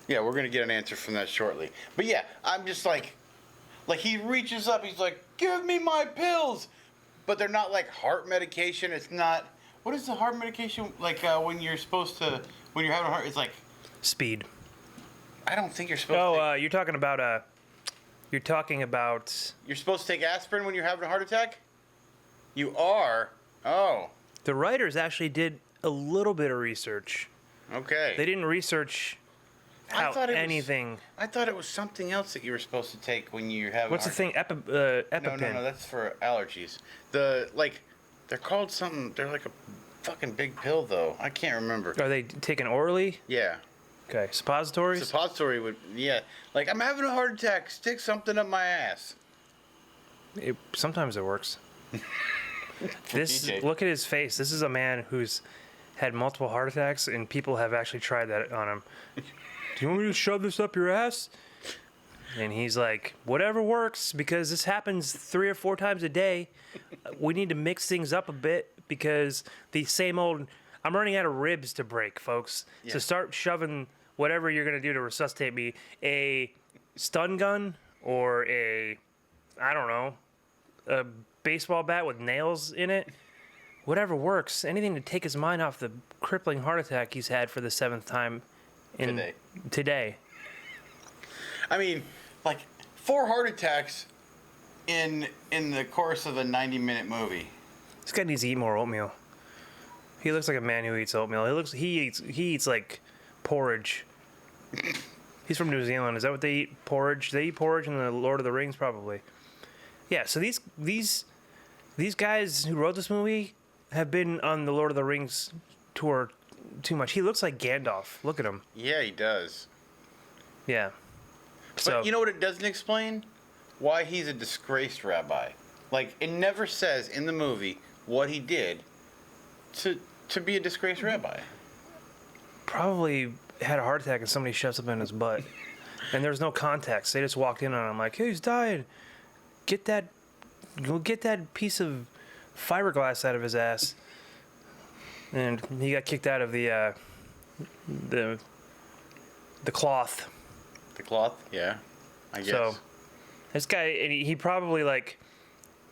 Yeah, we're gonna get an answer from that shortly. But yeah, I'm just like he reaches up, he's like, "Give me my pills," but they're not like heart medication. It's not. What is the heart medication like when you're having a heart? It's like, Speed. I don't think you're supposed. Oh, you're talking about You're supposed to take aspirin when you're having a heart attack. You are. Oh, the writers actually did a little bit of research. okay. They didn't research I how thought it was- anything. I thought it was something else that you were supposed to take when you have. What's a the heart thing? No, EpiPen. no, that's for allergies. They're called something. They're like a fucking big pill, though. I can't remember. Are they taken orally? Yeah. Okay, suppositories. Suppository would, yeah. Like, I'm having a heart attack. Stick something up my ass. Sometimes it works. DJ. Look at his face. This is a man who's had multiple heart attacks, and people have actually tried that on him. Do you want me to shove this up your ass? And he's like, whatever works, because this happens 3 or 4 times a day. We need to mix things up a bit because the same old. I'm running out of ribs to break, folks. Yeah. So start shoving whatever you're gonna do to resuscitate me. A stun gun or I don't know, a baseball bat with nails in it. Whatever works. Anything to take his mind off the crippling heart attack he's had for the 7th time today. I mean, like 4 heart attacks in the course of a 90-minute movie. This guy needs to eat more oatmeal. He looks like a man who eats oatmeal. He eats like porridge. He's from New Zealand. Is that what they eat? Porridge? They eat porridge in the Lord of the Rings, probably. Yeah. So these guys who wrote this movie have been on the Lord of the Rings tour too much. He looks like Gandalf. Look at him. Yeah, he does. Yeah. So But you know what it doesn't explain? Why he's a disgraced rabbi. Like, it never says in the movie what he did to be a disgraced rabbi. probably had a heart attack and somebody shoved something in his butt. And there's no context. They just walked in on him like, hey, he's dying. Go get that piece of fiberglass out of his ass. And he got kicked out of the cloth. The cloth? Yeah, I guess. So this guy, and he probably like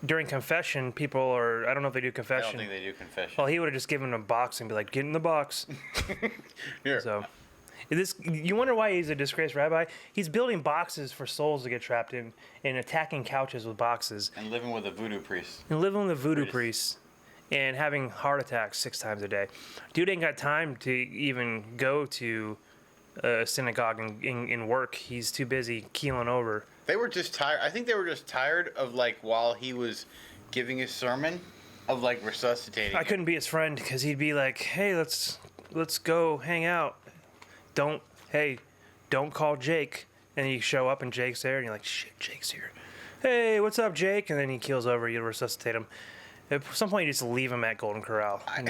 during confession, people are, I don't know if they do I confession. don't think they do confession. Well, he would have just given him a box and be like, get in the box. Here. So you wonder why he's a disgraced rabbi? He's building boxes for souls to get trapped in and attacking couches with boxes. And living with a voodoo priest. And living with a voodoo priest and having heart attacks 6 times a day. Dude ain't got time to even go to a synagogue and work. He's too busy keeling over. They were just tired. I think they were just tired of, like, while he was giving his sermon, of, like, resuscitating I him. couldn't be his friend because he'd be like, hey, let's go hang out. Don't call Jake. And you show up and Jake's there and you're like, shit, Jake's here. Hey, what's up, Jake? And then he keels over. You resuscitate him. At some point, you just leave him at Golden Corral. I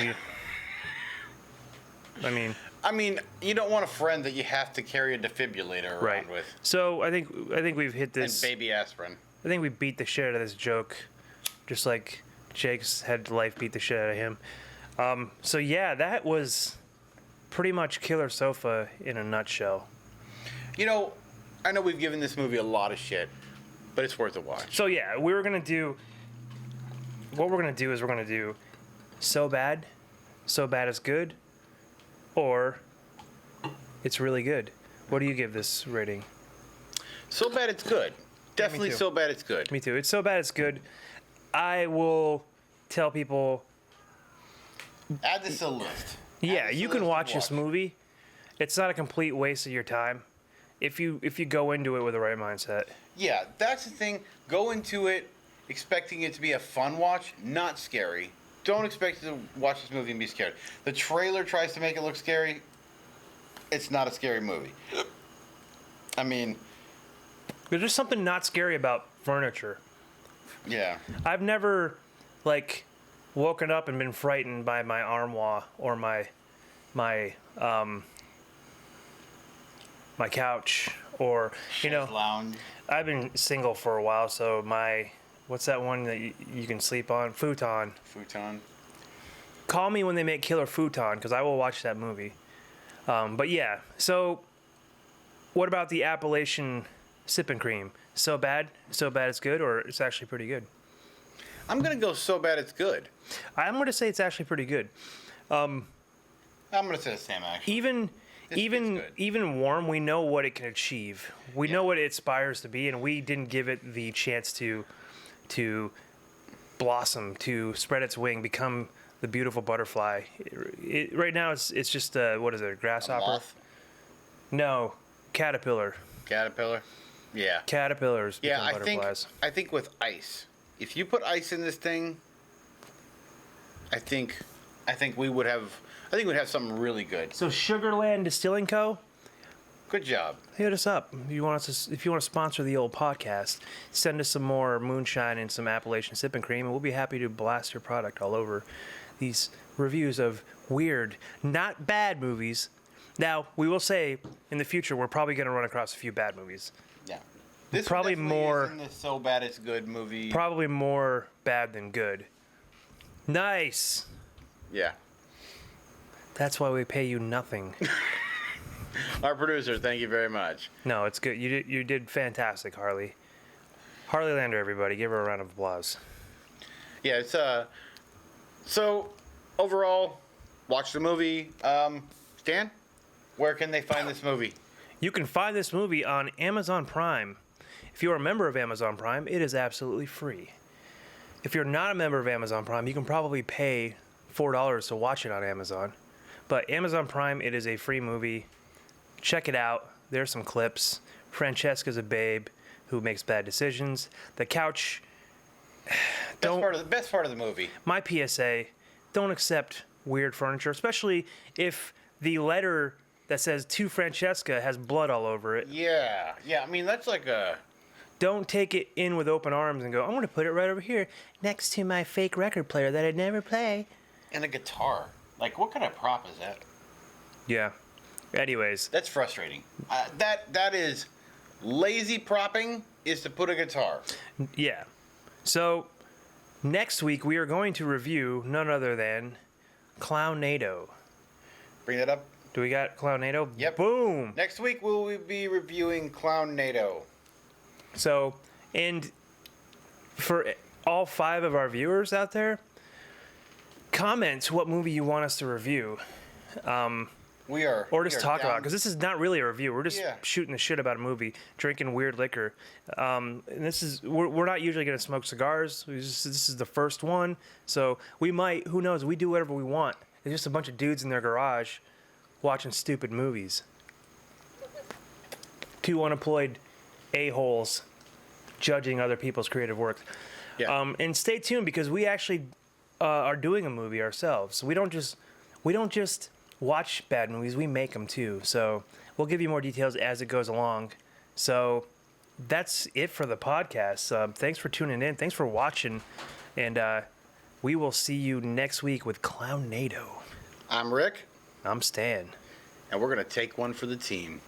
mean, you don't want a friend that you have to carry a defibrillator around with. So I think we've hit this. And baby aspirin. I think we beat the shit out of this joke, just like Jake's had life beat the shit out of him. So yeah, that was pretty much Killer Sofa in a nutshell. You know, I know we've given this movie a lot of shit, but it's worth a watch. So yeah, we're gonna do So Bad It's Good, or It's Really Good. What do you give this rating? So Bad It's Good. Definitely too. So Bad It's Good. Me too. It's So Bad It's Good. I will tell people. Add this to the list. Yeah, you can watch this movie. It's not a complete waste of your time if you go into it with the right mindset. Yeah, that's the thing. Go into it expecting it to be a fun watch, not scary. Don't expect to watch this movie and be scared. The trailer tries to make it look scary. It's not a scary movie. I mean, there's just something not scary about furniture. Yeah. I've never woken up and been frightened by my armoire or my couch or lounge. I've been single for a while, so what's that one that you can sleep on? Futon. Call me when they make Killer Futon because I will watch that movie. But yeah, so what about the Appalachian Sippin Cream? So bad it's good, or it's actually pretty good? I'm gonna go So Bad It's Good. I'm gonna say it's actually pretty good. I'm gonna say the same actually. Even warm, we know what it can achieve. We know what it aspires to be, and we didn't give it the chance to blossom, to spread its wing, become the beautiful butterfly. Right now, it's just what is it? A grasshopper? A moth? No, caterpillar. Caterpillar. Yeah. Caterpillars. Yeah, become butterflies. I think with ice. If you put ice in this thing, I think we'd have something really good. So Sugarland Distilling Co. Good job. Hit us up. If you want to sponsor the old podcast, send us some more moonshine and some Appalachian Sippin Cream, and we'll be happy to blast your product all over these reviews of weird, not bad movies. Now, we will say in the future we're probably going to run across a few bad movies. Yeah. This probably more isn't this so bad it's good movie. Probably more bad than good. Nice. Yeah. That's why we pay you nothing. Our producer, thank you very much. No, it's good. You did fantastic, Harley. Harley Lander, everybody, give her a round of applause. Yeah, it's so overall, watch the movie. Stan, where can they find this movie? You can find this movie on Amazon Prime. If you're a member of Amazon Prime, it is absolutely free. If you're not a member of Amazon Prime, you can probably pay $4 to watch it on Amazon. But Amazon Prime, it is a free movie. Check it out. There's some clips. Francesca's a babe who makes bad decisions. The couch. Best part of the movie. My PSA: don't accept weird furniture, especially if the letter that says to Francesca has blood all over it. Yeah. I mean, that's like a. Don't take it in with open arms and go, I'm going to put it right over here next to my fake record player that I'd never play. And a guitar. Like, what kind of prop is that? Yeah. Anyways. That's frustrating. That is lazy propping is to put a guitar. Yeah. So, next week we are going to review none other than Clownado. Bring that up. Do we got Clownado? Yep. Boom. Next week we'll be reviewing Clownado. So, and for all 5 of our viewers out there, comment what movie you want us to review. Or just talk about it, because this is not really a review. We're just shooting the shit about a movie, drinking weird liquor. And this is we're not usually going to smoke cigars. This is the first one, so we might. Who knows? We do whatever we want. It's just a bunch of dudes in their garage watching stupid movies. 2 unemployed a-holes judging other people's creative work. Yeah. And stay tuned, because we actually are doing a movie ourselves. We don't just watch bad movies, we make them too. So we'll give you more details as it goes along. So that's it for the podcast. Thanks for tuning in. Thanks for watching. And we will see you next week with Clownado. I'm Rick. I'm Stan. And we're going to take one for the team.